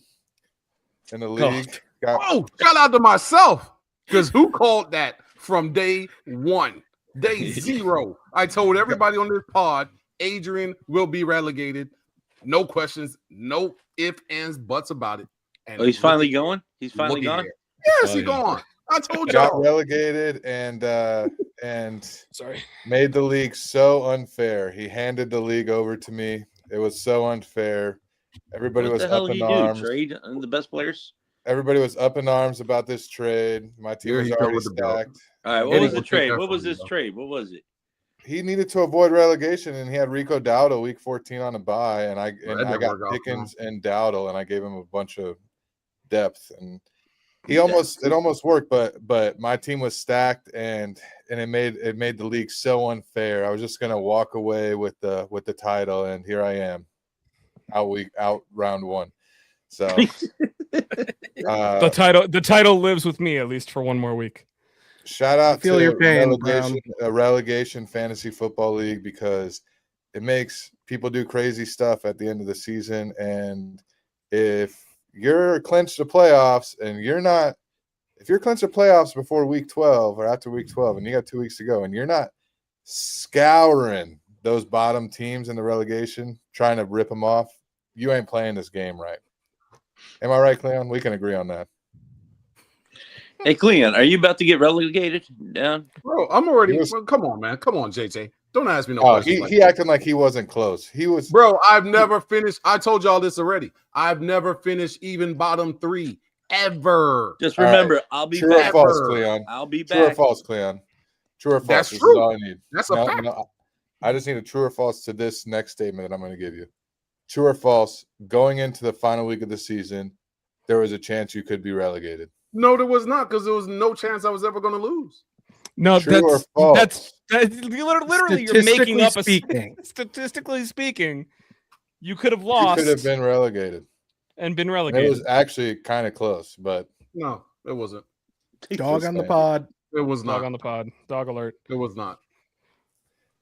in the league. Shout out to myself because who called that from day one, day zero? I told everybody on this pod, Adrian will be relegated. No questions, no ifs, ands, buts about it. And he's finally going? He's finally gone? Yes, he's gone. I told you. Got relegated and made the league so unfair. He handed the league over to me. It was so unfair. Everybody was up in arms. Trade the best players? Everybody was up in arms about this trade. My team was already stacked. All right, what was the trade? What was this trade? What was it? He needed to avoid relegation, and he had Rico Dowdle week 14 on a bye, and I got Pickens and Dowdle, and I gave him a bunch of depth, and it almost worked, but my team was stacked, and it made the league so unfair. I was just gonna walk away with the title, and here I am, out round one. So the title lives with me at least for one more week. Shout out to relegation fantasy football league because it makes people do crazy stuff at the end of the season. And if you're clinched the playoffs and if you're clinched the playoffs before week 12 or after week 12 and you got 2 weeks to go and you're not scouring those bottom teams in the relegation, trying to rip them off, you ain't playing this game right. Am I right, Cleon? We can agree on that. Hey, Cleon, are you about to get relegated down? Bro, I'm already. Come on, man. Come on, JJ. Don't ask me no questions. He acting like he wasn't close. He was. Bro, I've never finished. I told y'all this already. I've never finished even bottom 3 ever. Just remember, I'll be back. True or false, Cleon? I'll be back. True or false, Cleon? True or false? That's this true. Is all I need. That's a fact. No, I just need a true or false to this next statement that I'm going to give you. True or false? Going into the final week of the season, there was a chance you could be relegated. No, there was not because there was no chance I was ever going to lose. No, True that's literally you're making up statistically speaking, you could have lost. You could have been relegated. And been relegated. It was actually kind of close, but no, it wasn't. Dog on the pod. It was not. Dog on the pod. Dog alert. It was not.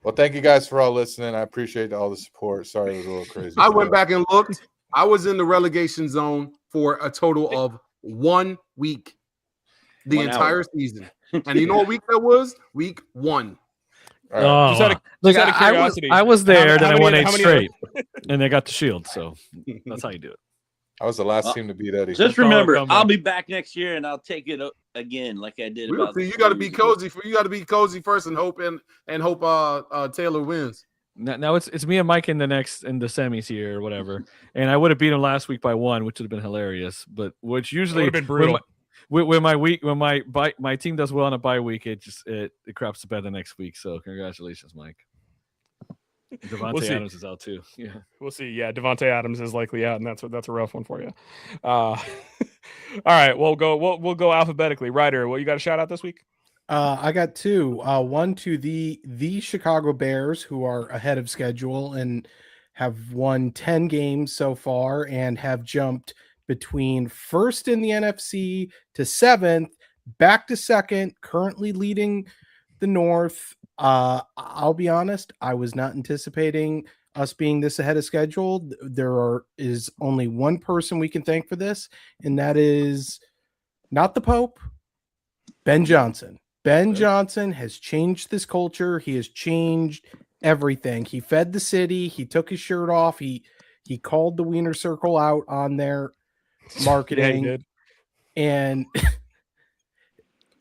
Well, thank you guys for all listening. I appreciate all the support. Sorry it was a little crazy. I went back and looked. I was in the relegation zone for a total of 1 week. the 1 entire hour. season. And you know what week that was? Week 1. All right. Just out of, Look, just out of curiosity, I was there, then I won 8 many- straight, and they got the shield. So that's how you do it. I was the last team to beat Eddie. Just Call it remember, comeback. I'll be back next year, and I'll take it again like I did. We'll About see. You got to 4 be years ago. cozy. You got to be cozy first, and hope Taylor wins. Now it's me and Mike in the semis here or whatever, and I would have beat him last week by 1, which would have been hilarious. But which usually Would have been brutal. when my team does well on a bye week, it craps to bed the next week. So congratulations, Mike. Devontae Adams is out too. Yeah, We'll see. Yeah, Devontae Adams is likely out, and that's a rough one for you. All right, we'll go alphabetically. Ryder, what you got a shout out this week? I got 2. One to the Chicago Bears, who are ahead of schedule and have won 10 games so far and have jumped between first in the NFC to 7th, back to 2nd, currently leading the North. I'll be honest, I was not anticipating us being this ahead of schedule. There is only one person we can thank for this, and that is not the Pope, Ben Johnson. Ben Johnson has changed this culture. He has changed everything. He fed the city. He took his shirt off. He called the Wiener Circle out on their marketing. Yeah, he did.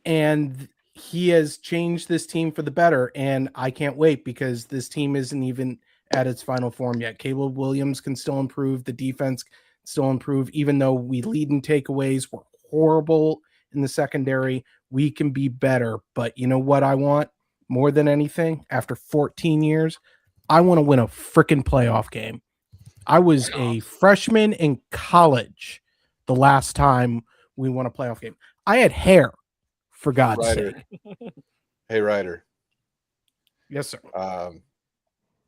And he has changed this team for the better. And I can't wait because this team isn't even at its final form yet. Caleb Williams can still improve. The defense can still improve. Even though we lead in takeaways, we're horrible in the secondary. We can be better. But you know what I want more than anything? After 14 years, I want to win a freaking playoff game. I was a freshman in college the last time we won a playoff game. I had hair, for God's sake. Hey, Ryder. Yes, sir.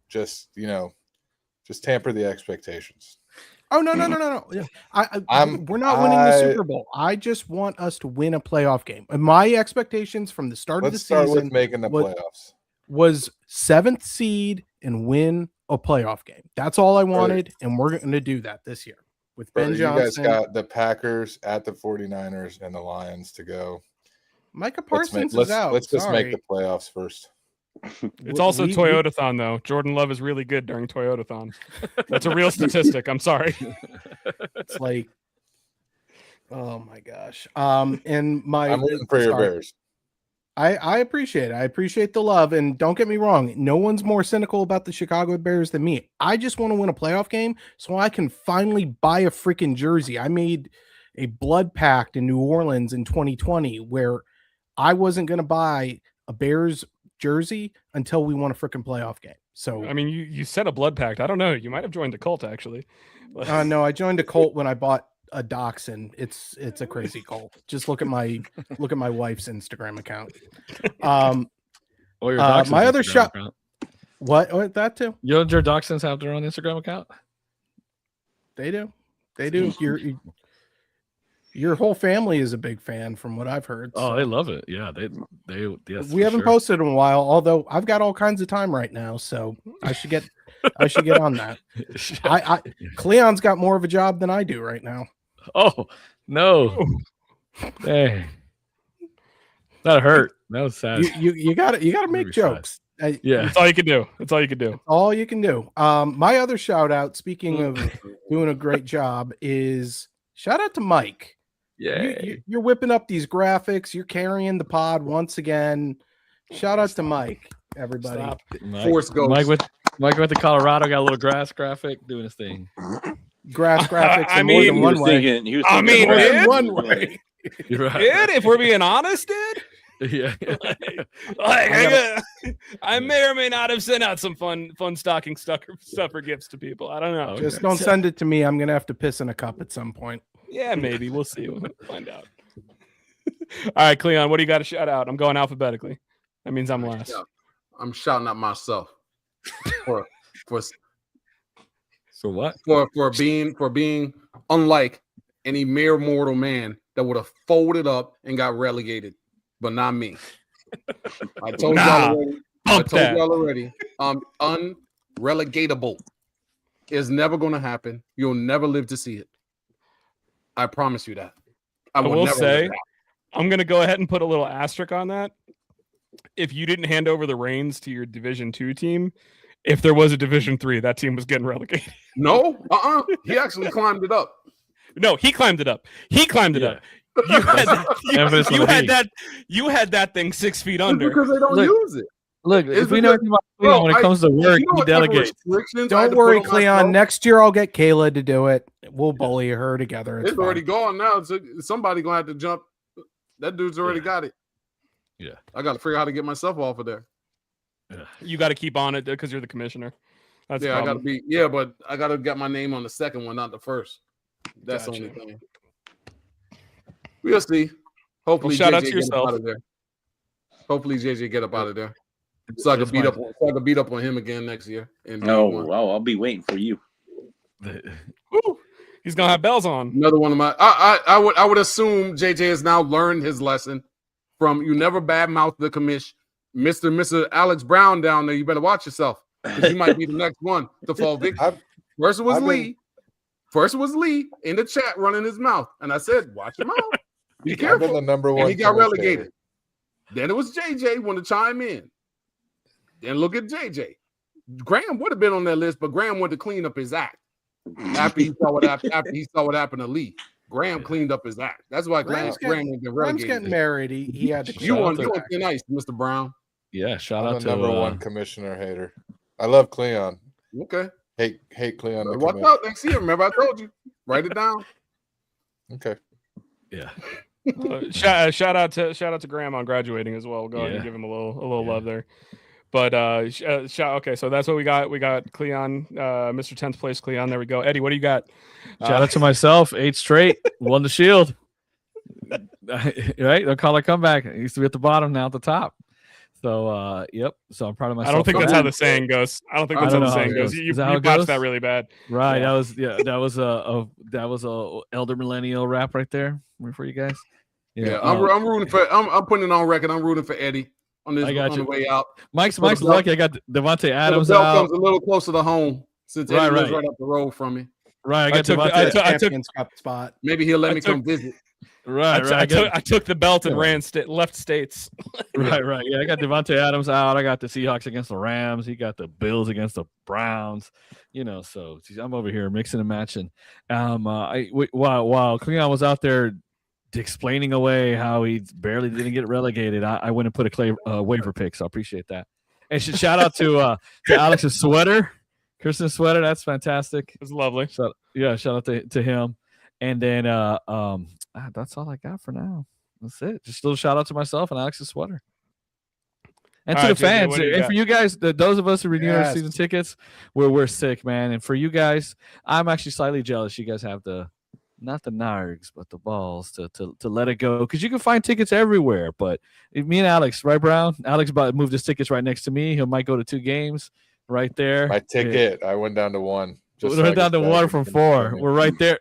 Just tamper the expectations. Oh, no. We're not winning the Super Bowl. I just want us to win a playoff game. And my expectations from the start of the season with making the playoffs. Was 7th seed and win a playoff game. That's all I wanted, and we're going to do that this year with Ben Johnson. You guys got the Packers at the 49ers and the Lions to go. Micah Parsons is out. Let's just make the playoffs first. It's also Toyotathon, though. Jordan Love is really good during Toyotathon. That's a real statistic. I'm sorry. It's like, oh my gosh. And I'm rooting for your Bears. I appreciate it. I appreciate the love. And don't get me wrong, no one's more cynical about the Chicago Bears than me. I just want to win a playoff game so I can finally buy a freaking jersey. I made a blood pact in New Orleans in 2020 where I wasn't going to buy a Bears jersey until we won a freaking playoff game. So I mean, you said a blood pact. I don't know. You might have joined the cult, actually. No, I joined a cult when I bought a dachshund. It's a crazy cult. Just look at my wife's Instagram account. My other shot. What that too? Your dachshunds have their own Instagram account. They do. Your whole family is a big fan, from what I've heard. Oh, they love it. Yeah, they yes. We haven't posted in a while, although I've got all kinds of time right now, so I should get on that. Cleon's got more of a job than I do right now. Oh no! Hey, that hurt. That was sad. You got to make jokes. Yeah, that's all you can do. That's all you can do. All you can do. My other shout out, speaking of doing a great job, is shout out to Mike. Yeah, you're whipping up these graphics. You're carrying the pod once again. Shout out to Mike, everybody. Force Ghost. Mike went to Colorado, got a little grass graphic, doing his thing. Grass graphics. I mean, more than one way. More than one way. You're right. Dude, if we're being honest, dude. Yeah. I may or may not have sent out some fun stocking stuffer gifts to people. I don't know. Just don't send it to me. I'm gonna have to piss in a cup at some point. Yeah, maybe. We'll see. We'll find out. All right, Cleon, what do you got to shout out? I'm going alphabetically. That means I'm last. I'm shouting out myself for what? For being unlike any mere mortal man that would have folded up and got relegated, but not me. I told y'all already. Unrelegatable is never going to happen. You'll never live to see it. I promise you that. I will never say I'm going to go ahead and put a little asterisk on that. If you didn't hand over the reins to your Division 2 team, if there was a Division 3, that team was getting relegated. No, he actually climbed it up. No, he climbed it up. He climbed it up. You had that thing 6 feet under. Because they don't use it. Look, if we know anything about Cleon when it comes to work, he delegates. Don't worry, Cleon. Next year I'll get Kayla to do it. We'll bully her together. It's already gone now. So somebody gonna have to jump. That dude's already got it. Yeah, I got to figure out how to get myself off of there. Yeah. You got to keep on it because you're the commissioner. That's I got to be. Yeah, but I got to get my name on the second one, not the first. That's the only thing. We'll see. Hopefully, shout out to JJ yourself. Out of there. Hopefully, JJ get up out of there. So I can beat up. So I can beat up on him again next year. I'll be waiting for you. Woo. He's gonna have bells on. Another one of my. I would assume JJ has now learned his lesson from you never badmouth the commish, Mr. Alex Brown down there. You better watch yourself because you might be the next one to fall victim. First it was Lee in the chat running his mouth, and I said, "Watch your mouth. Be careful." I've been the number one. And he got relegated. Then it was JJ wanted to chime in. Then look at JJ. Graham would have been on that list, but Graham wanted to clean up his act after he saw what happened to Lee. Graham cleaned up his act. That's why Graham was relegated. Graham's getting married. He had to. You want nice, Mr. Brown. Yeah, shout out to number one commissioner hater. I love Cleon. Okay. Hate Cleon. Watch out next year. Remember, I told you. Write it down. Okay. Yeah. Shout out to Graham on graduating as well. Go ahead and give him a little love there. But okay, so that's what we got. We got Cleon, Mr. 10th place Cleon. There we go. Eddie, what do you got? Shout out to myself. 8 straight. Won the Shield. Right? They'll call it comeback. It used to be at the bottom, now at the top. So yep. So I'm proud of myself. I don't think that's how the saying goes. You botched that really bad. Right. Yeah. That was a elder millennial rap right there for you guys. Yeah. I'm rooting for. I'm putting it on record. I'm rooting for Eddie on this on the way out. Mike's lucky. I got Devontae Adams the belt out. comes a little closer to home since Eddie lives right up the road from me. Right. I took spot. Maybe he'll let me come visit. Right. I took the belt and left states. Right. Yeah, I got Devontae Adams out. I got the Seahawks against the Rams. He got the Bills against the Browns. So I'm over here mixing and matching. While Cleon was out there explaining away how he barely didn't get relegated, I went and put a waiver pick, so I appreciate that. And shout out to Alex's sweater, Kristen's sweater. That's fantastic. It's lovely. So shout out to him. And then that's all I got for now. That's it. Just a little shout out to myself and Alex's sweater. And to the fans, and for you guys, those of us who renewed our season tickets, we're sick, man. And for you guys, I'm actually slightly jealous. You guys have not the nargs, but the balls to let it go, because you can find tickets everywhere. But me and Alex, right, Brown? Alex moved his tickets right next to me. He might go to 2 games right there. My ticket, I went down to 1. We went down to 1 from 4. We're right there.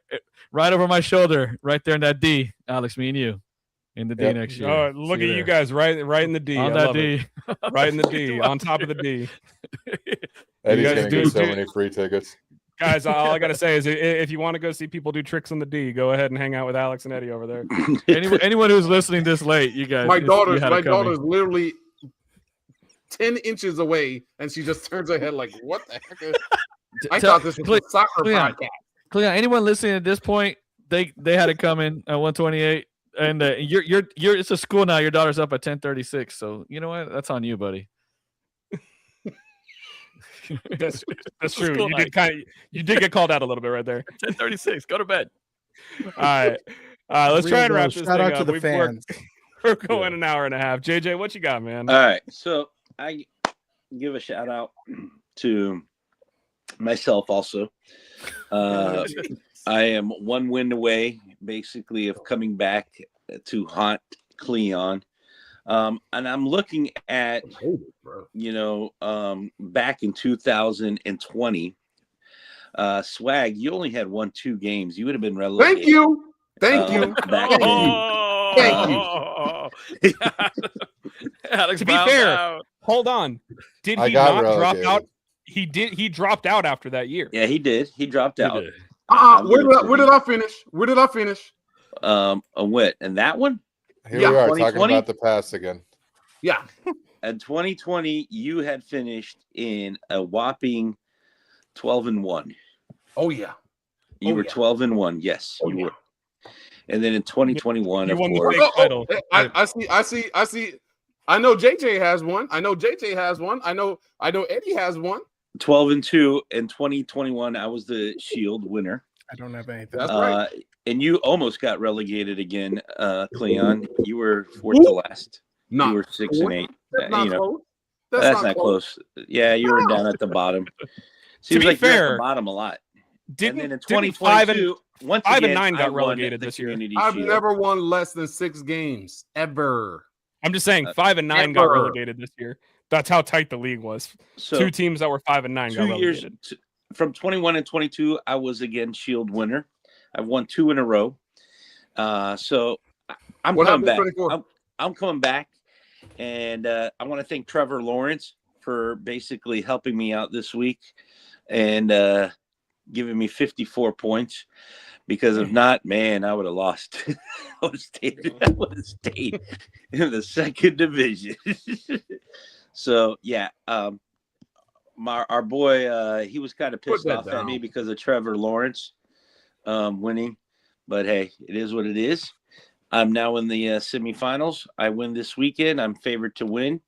Right over my shoulder, right there in that D, Alex, me and you, in the D next year. Oh, look at you guys, right in the D. On that D. Right in the D, on top of the D. Eddie's going to get so many free tickets. Guys, all I got to say is if you want to go see people do tricks on the D, go ahead and hang out with Alex and Eddie over there. Anyone who's listening this late, you guys. My daughter's literally 10 inches away, and she just turns her head like, what the heck? I thought this was a soccer podcast. Cleon, anyone listening at this point, they had it coming at 128, and you're it's a school now. Your daughter's up at 10:36, so you know what? That's on you, buddy. That's true. You did get called out a little bit right there. 10:36. Go to bed. All right. Let's try and wrap this thing up. To the fans. We're going an hour and a half. JJ, what you got, man? All right. So I give a shout out to myself also. I am 1 win away, basically, of coming back to haunt Cleon. And I'm looking at, back in 2020, Swag, you only had 2 games. You would have been relegated. Thank you. Thank you. Alex, to be fair, hold on. Did he not drop out? He did. He dropped out after that year. Yeah, he did. He dropped out. Where did I finish? A win. And that one? Here we are talking 2020? about the past again. Yeah. In 2020, you had finished in a whopping 12-1. Oh yeah. You were 12-1. Yes, you were. And then in 2021, You of won the course, fake title. I see. I know JJ has one. I know Eddie has one. 12-2 in 2021. I was the Shield winner. I don't have anything. That's right. And you almost got relegated again, Cleon. You were fourth to last. You were 6-8. That's not close. That's not close. Yeah, you were down at the bottom. Seems like you're at the bottom a lot. And then in 2022, once again, 5-9 got relegated this year. I've never won less than 6 games ever. I'm just saying 5-9 got relegated this year. That's how tight the league was. So 2 teams that were 5-9 got relegated. From 21 and 22, I was again Shield winner. I've won 2 in a row. So I'm coming back. I'm coming back. And I want to thank Trevor Lawrence for basically helping me out this week and giving me 54 points. Because if not, man, I would have lost. I would have stayed in the second division. So, yeah, our boy, he was kind of pissed off at me because of Trevor Lawrence winning. But, hey, it is what it is. I'm now in the semifinals. I win this weekend. I'm favored to win.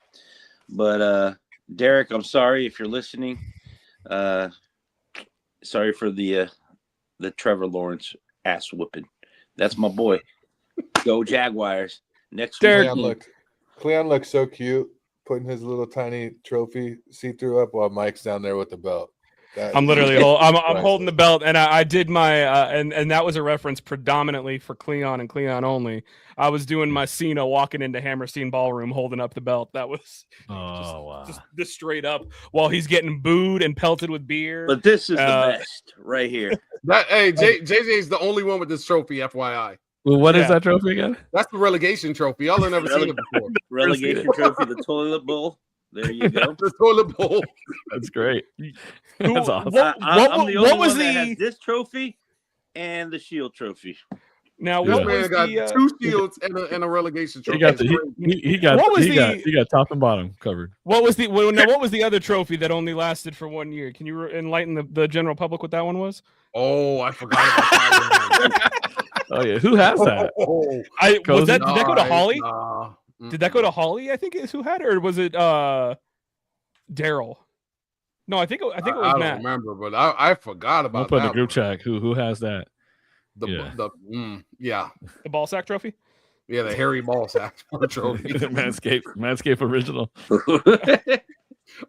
But, Derek, I'm sorry if you're listening. Sorry for the Trevor Lawrence ass whooping. That's my boy. Go Jaguars. Next week. Cleon looks so cute putting his little tiny trophy see-through up while Mike's down there with the belt. I'm literally I'm holding the belt, and I did my and that was a reference predominantly for Cleon and Cleon only. I was doing my Cena walking into Hammerstein Ballroom holding up the belt. That was just straight up while he's getting booed and pelted with beer. But this is the best right here. JJ's the only one with this trophy, FYI. Well, what is that trophy again? That's the relegation trophy. Y'all have never seen it before. Relegation trophy, the toilet bowl. There you go. The toilet bowl. That's great. That's awesome. I'm the only one that has this trophy and the Shield trophy. Now, what was got 2 shields and a relegation trophy? He got top and bottom covered. What was the other trophy that only lasted for 1 year? Can you enlighten the general public what that one was? Oh, I forgot about that one. Oh yeah, who has that? Did that go to Holly? Did that go to Holly? I think is who had it, or was it Daryl? No, I think it was Matt. I don't remember, but I forgot about. I'll put in the group chat. Who has that? The ball sack trophy. Yeah, the hairy ball sack trophy. Manscaped original.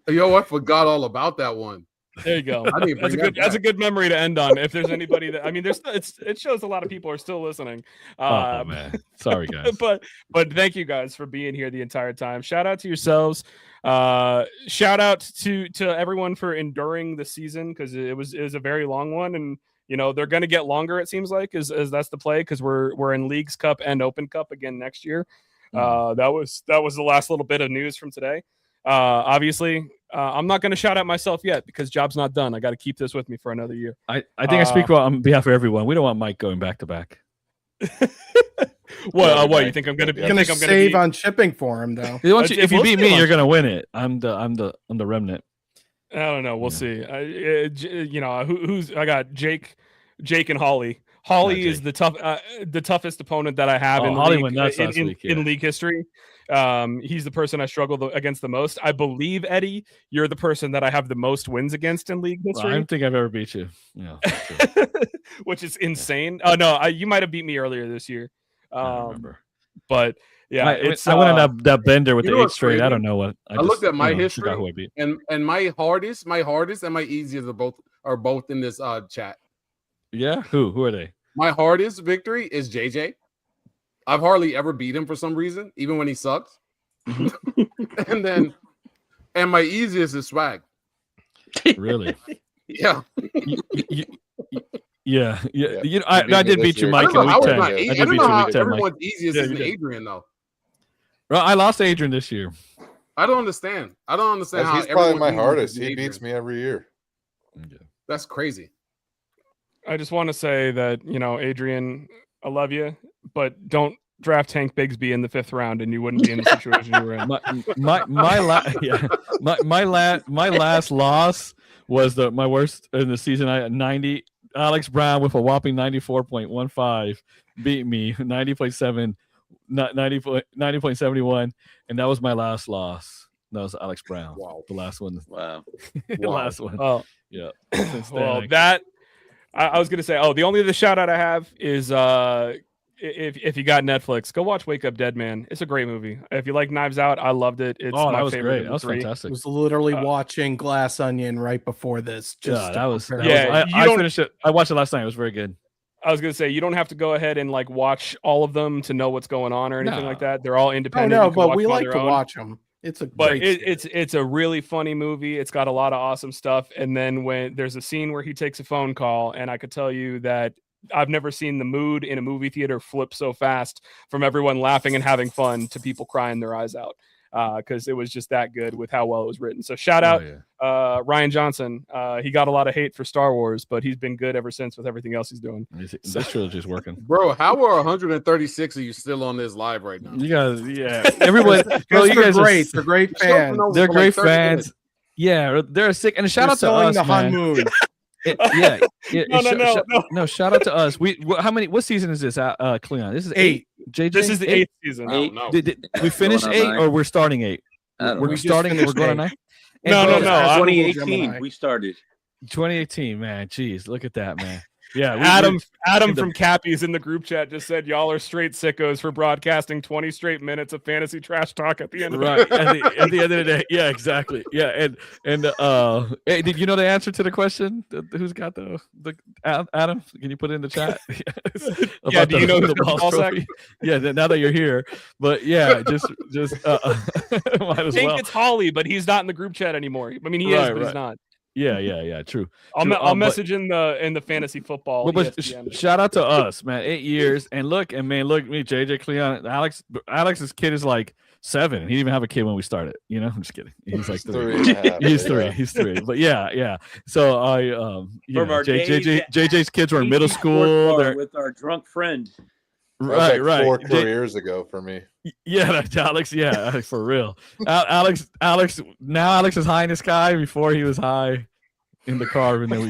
Yo, I forgot all about that one. There you go. That's a good memory to end on. If there's anybody that it shows a lot of people are still listening. Oh man, sorry guys. but thank you guys for being here the entire time. Shout out to yourselves. Shout out to everyone for enduring the season because it was a very long one, and they're going to get longer. It seems like as that's the play because we're in Leagues Cup and Open Cup again next year. That was the last little bit of news from today. Obviously. I'm not going to shout out myself yet because job's not done. I got to keep this with me for another year. I think I speak on behalf of everyone. We don't want Mike going back to back. What you think I'm going to be? Going to save on shipping for him though. If you beat me, you're going to win it. I'm the remnant. I don't know. We'll see. Who's I got Jake and Holly. Holly is the toughest opponent that I have in league history. He's the person I struggle against the most. I believe, Eddie, you're the person that I have the most wins against in league history. Well, I don't think I've ever beat you. Yeah, which is insane. Oh no, you might have beat me earlier this year. I remember. But yeah, I went on that bender with the 8 straight. I don't know what. I looked at my history, who I beat. and my hardest and my easiest are both in this chat. Yeah, who are they? My hardest victory is JJ. I've hardly ever beat him for some reason, even when he sucks. and my easiest is Swag. Really? Yeah. Yeah. I did beat you, Mike, in week 10. I don't know how everyone's easiest is Adrian, though. Well, I lost Adrian this year. I don't understand. How he's probably my hardest. He beats me every year. Yeah. That's crazy. I just want to say that, Adrian, I love you, but don't draft Hank Bigsby in the 5th round, and you wouldn't be in the situation you were in. My last loss was my worst in the season. I had 90. Alex Brown with a whopping 94.15 beat me 90.7, 90.71, and that was my last loss. That was Alex Brown. Wow. The last one. Wow. The last one. Oh, yeah. Well, I was gonna say. Oh, the only other shout out I have is if you got Netflix, go watch Wake Up Dead Man. It's a great movie. If you like Knives Out, I loved it. It's my that was favorite. great. That was fantastic. I was literally watching Glass Onion right before this. I finished it. I watched it last night. It was very good. I was gonna say you don't have to go ahead and like watch all of them to know what's going on or anything like that. They're all independent. Oh no, but we like to watch them. It's it's a really funny movie. It's got a lot of awesome stuff. And then when there's a scene where he takes a phone call, and I could tell you that I've never seen the mood in a movie theater flip so fast from everyone laughing and having fun to people crying their eyes out. Because it was just that good with how well it was written. So shout out Ryan Johnson. He got a lot of hate for Star Wars, but he's been good ever since with everything else he's doing. This trilogy's working. Bro, how are 136 of you still on this live right now? You guys, everyone. Bro, you guys great. They're great fans. They're great fans. Yeah, they're sick. And shout out to us, the man. honeymoon. No, shout out to us. What season is this? Cleon, this is 8. JJ? This is the 8th season. Did we finish 8 or we're starting 8? We're starting. We're going on 9. No. 2018 we started. 2018, man. Jeez, look at that, man. Yeah, Adam from Cappy's in the group chat just said y'all are straight sickos for broadcasting 20 straight minutes of fantasy trash talk at the end of the day. At the end of the day. Yeah, exactly. Yeah, and hey, did you know the answer to the question? Who's got the Adam? Can you put it in the chat? Yeah, do you know the ball sack? Yeah, now that you're here, but yeah, just might as well. It's Holly, but he's not in the group chat anymore. I mean, he is, but he's not. Yeah. True. I'll message in the fantasy football. But shout out to us, man. 8 years, and look me, JJ, Cleon, Alex's kid is like 7. He didn't even have a kid when we started. You know, I'm just kidding. He's like 3. He's 3. He's 3. But yeah. So JJ's kids were in middle school. They're with our drunk friend. Right. 4 careers ago for me. Yeah, that's Alex. Yeah, for real. Alex. Now Alex is high in the sky. Before he was high in the car, and then we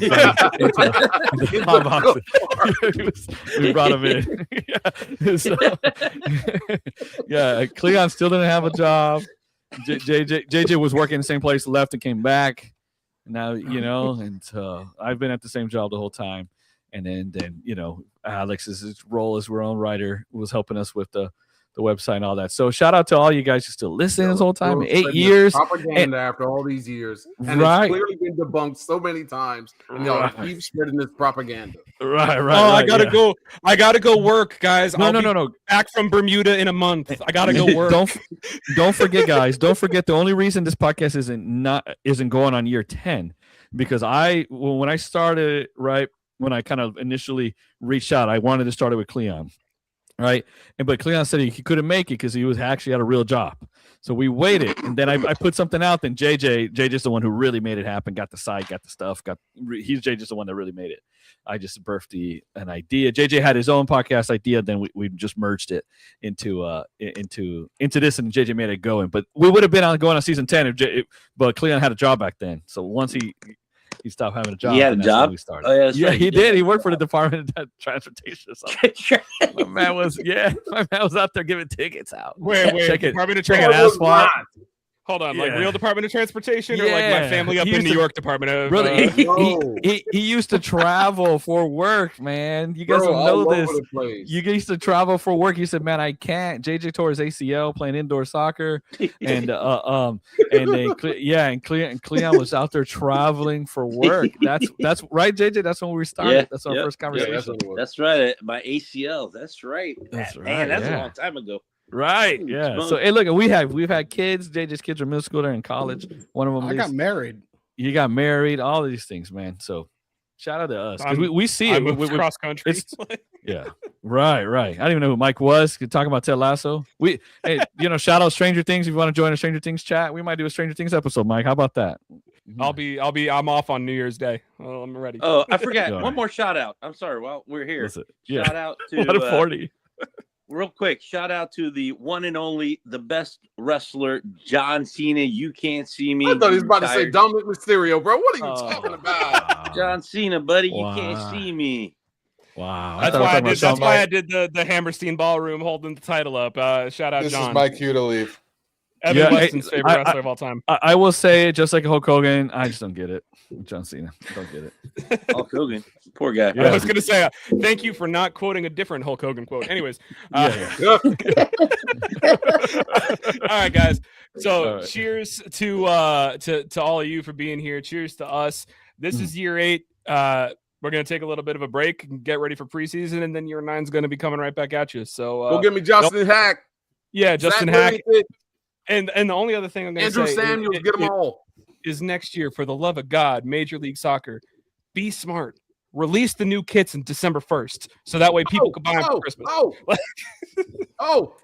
brought him in. Cleon still didn't have a job. JJ was working in the same place, left and came back. Now and I've been at the same job the whole time. And then Alex's role as our own writer was helping us with the website and all that. So shout out to all you guys who still listening this whole time. 8 years. Propaganda after all these years. And it's clearly been debunked so many times. And y'all keep spreading this propaganda. Right. I gotta go. I gotta go work, guys. No. Back from Bermuda in a month. I gotta go work. Don't forget, guys. Don't forget the only reason this podcast isn't going on year 10, because when I started, right, when I kind of initially reached out, I wanted to start it with Cleon, right? But Cleon said he couldn't make it because he was actually had a real job. So we waited, and then I put something out. Then JJ's the one who really made it happen. Got the site, got the stuff. JJ's the one that really made it. I just birthed an idea. JJ had his own podcast idea. Then we just merged it into this, and JJ made it going. But we would have been going on season 10 but Cleon had a job back then. So once he stopped having a job. He had a job? Oh, yeah, he did. He worked for the Department of Transportation or something. My man was out there giving tickets out. Wait. Department of Transportation. Hold on, like real Department of Transportation or like my family up in New York Department of... Brother, he used to travel for work, man. You guys don't know this. You used to travel for work. He said, man, I can't. JJ tore his ACL playing indoor soccer. And Cleon was out there traveling for work. That's right, JJ. That's when we started. Yeah, that's our first conversation. That's right. My ACL. That's right. That's a long time ago. Right. Yeah. So hey, look, we've had kids. JJ's kids are middle school. They're in college. One of them. I got married. You got married. All of these things, man. So shout out to us because we see it. We cross country. Yeah. Right. I don't even know who Mike was. Talking about Ted Lasso. Shout out Stranger Things. If you want to join a Stranger Things chat, we might do a Stranger Things episode. Mike, how about that? I'm off on New Year's Day. Well, I'm ready. Oh, I forgot. One more shout out. I'm sorry. Well, we're here. Yeah. Shout out to 40. real quick, shout out to the one and only, the best wrestler, John Cena. You can't see me. I thought he was about to say Dominic Mysterio, bro. What are you talking about? John Cena, buddy. You can't see me. Wow. That's why I did the Hammerstein Ballroom holding the title up. Shout out, This John. is my cue to leave. Evan Weston's favorite wrestler of all time. I will say, just like Hulk Hogan, I just don't get it. John Cena, don't get it. Hulk Hogan, poor guy. Yeah. I was going to say, thank you for not quoting a different Hulk Hogan quote. Anyways. All right, guys. So cheers to all of you for being here. Cheers to us. This is year 8. We're going to take a little bit of a break and get ready for preseason, and then year 9 is going to be coming right back at you. So go get me Justin Hack. Yeah, Justin Hack. And the only other thing I'm going to say, Andrew Samuels, get them all. Is next year, for the love of God, Major League Soccer, be smart. Release the new kits on December 1st, so that way people can buy them for Christmas.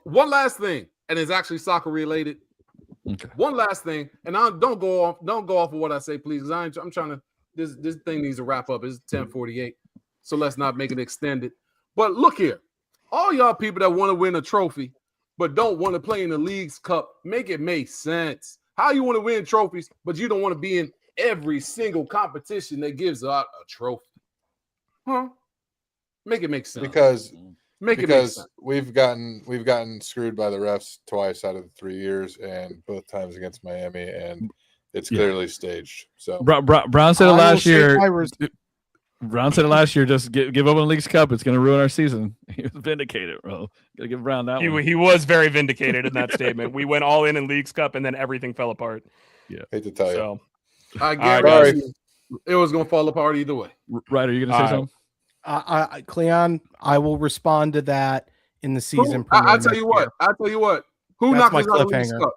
One last thing, and it's actually soccer related. Okay. One last thing, and don't go off of what I say, please. Because I'm trying to. This thing needs to wrap up. It's 10:48, so let's not make it extended. But look here, all y'all people that want to win a trophy, but don't want to play in the League's Cup, make it make sense. How you want to win trophies, but you don't want to be in every single competition that gives out a trophy? Huh? Make it make sense. Because make sense. we've gotten screwed by the refs twice out of the 3 years, and both times against Miami, and it's clearly staged. So Brown said it last year. Brown said it last year. Just give up on the League's Cup. It's going to ruin our season. He was vindicated, bro. Got to give Brown that one. He was very vindicated in that statement. We went all in League's Cup, and then everything fell apart. Yeah, hate to tell you. I guarantee it was going to fall apart either way. Right? Are you going to say something? Cleon, I will respond to that in the season. I'll tell you what. Who knocked us out of the League's Cup?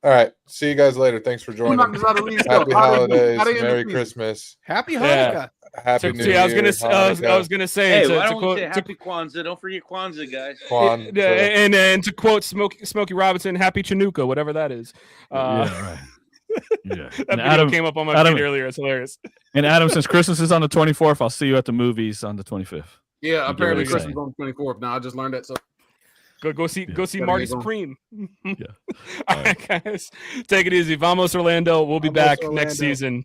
All right. See you guys later. Thanks for joining. Happy holidays. Merry Christmas. Happy Hanukkah. Happy New Year. I was gonna say. Hey, why don't we say Happy Kwanzaa? Don't forget Kwanzaa, guys. And to quote Smokey Robinson, Happy Chanukah, whatever that is. Yeah, right. Yeah. That video came up on my feed earlier. It's hilarious. And Adam, since Christmas is on the 24th, I'll see you at the movies on the 25th. Yeah, apparently Christmas is on the 24th. Now I just learned that. So go see Marty Supreme. Yeah. All right, guys, take it easy. Vamos Orlando. We'll be back next season.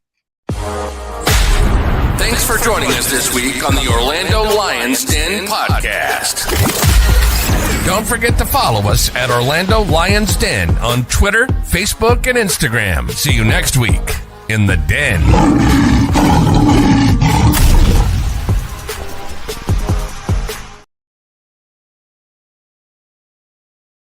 Thanks for joining us this week on the Orlando Lions Den podcast. Don't forget to follow us at Orlando Lions Den on Twitter, Facebook, and Instagram. See you next week in the Den.